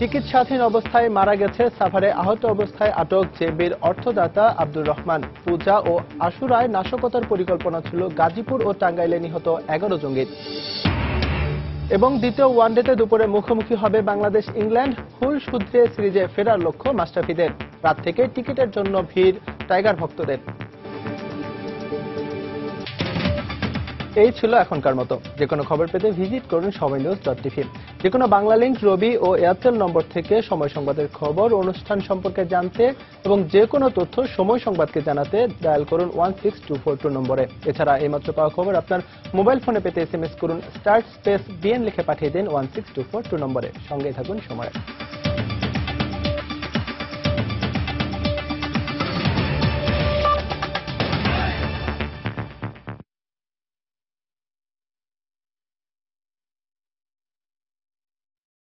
চিকিৎসাধীন অবস্থায় মারা গেছে সাভারে আহত অবস্থায় আটক জেবির অর্থদাতা আব্দুর রহমান। পূজা ও আশুরায় নাশকতার পরিকল্পনা ছিল গাজীপুর ও টাঙ্গাইলে নিহত 11 জঙ্গির। এবং দ্বিতীয় ওয়ানডেতে দুপুরে মুখোমুখি হবে বাংলাদেশ ইংল্যান্ড। হুল শুধরে সিরিজে ফেরার লক্ষ্য মাশরাফিদের। রাত থেকে টিকিটের জন্য ভিড় টাইগার ভক্তদের। এই ছিল এখনকার মতো। যে কোনো খবর পেতে ভিজিট করুন সময়নিউজ.টিভি। যে কোনো বাংলা লিংক, রবি ও এয়ারটেল নম্বর থেকে সময় সংবাদের খবর, অনুষ্ঠান সম্পর্কে জানতে এবং যে কোনো তথ্য সময় সংবাদকে জানাতে ডায়াল করুন 16242 নম্বরে। এছাড়া এইমাত্র পাওয়া খবর আপনার মোবাইল ফোনে পেতে SMS করুন *BN লিখে পাঠিয়ে দিন 16242 নম্বরে। সঙ্গে থাকুন সময়।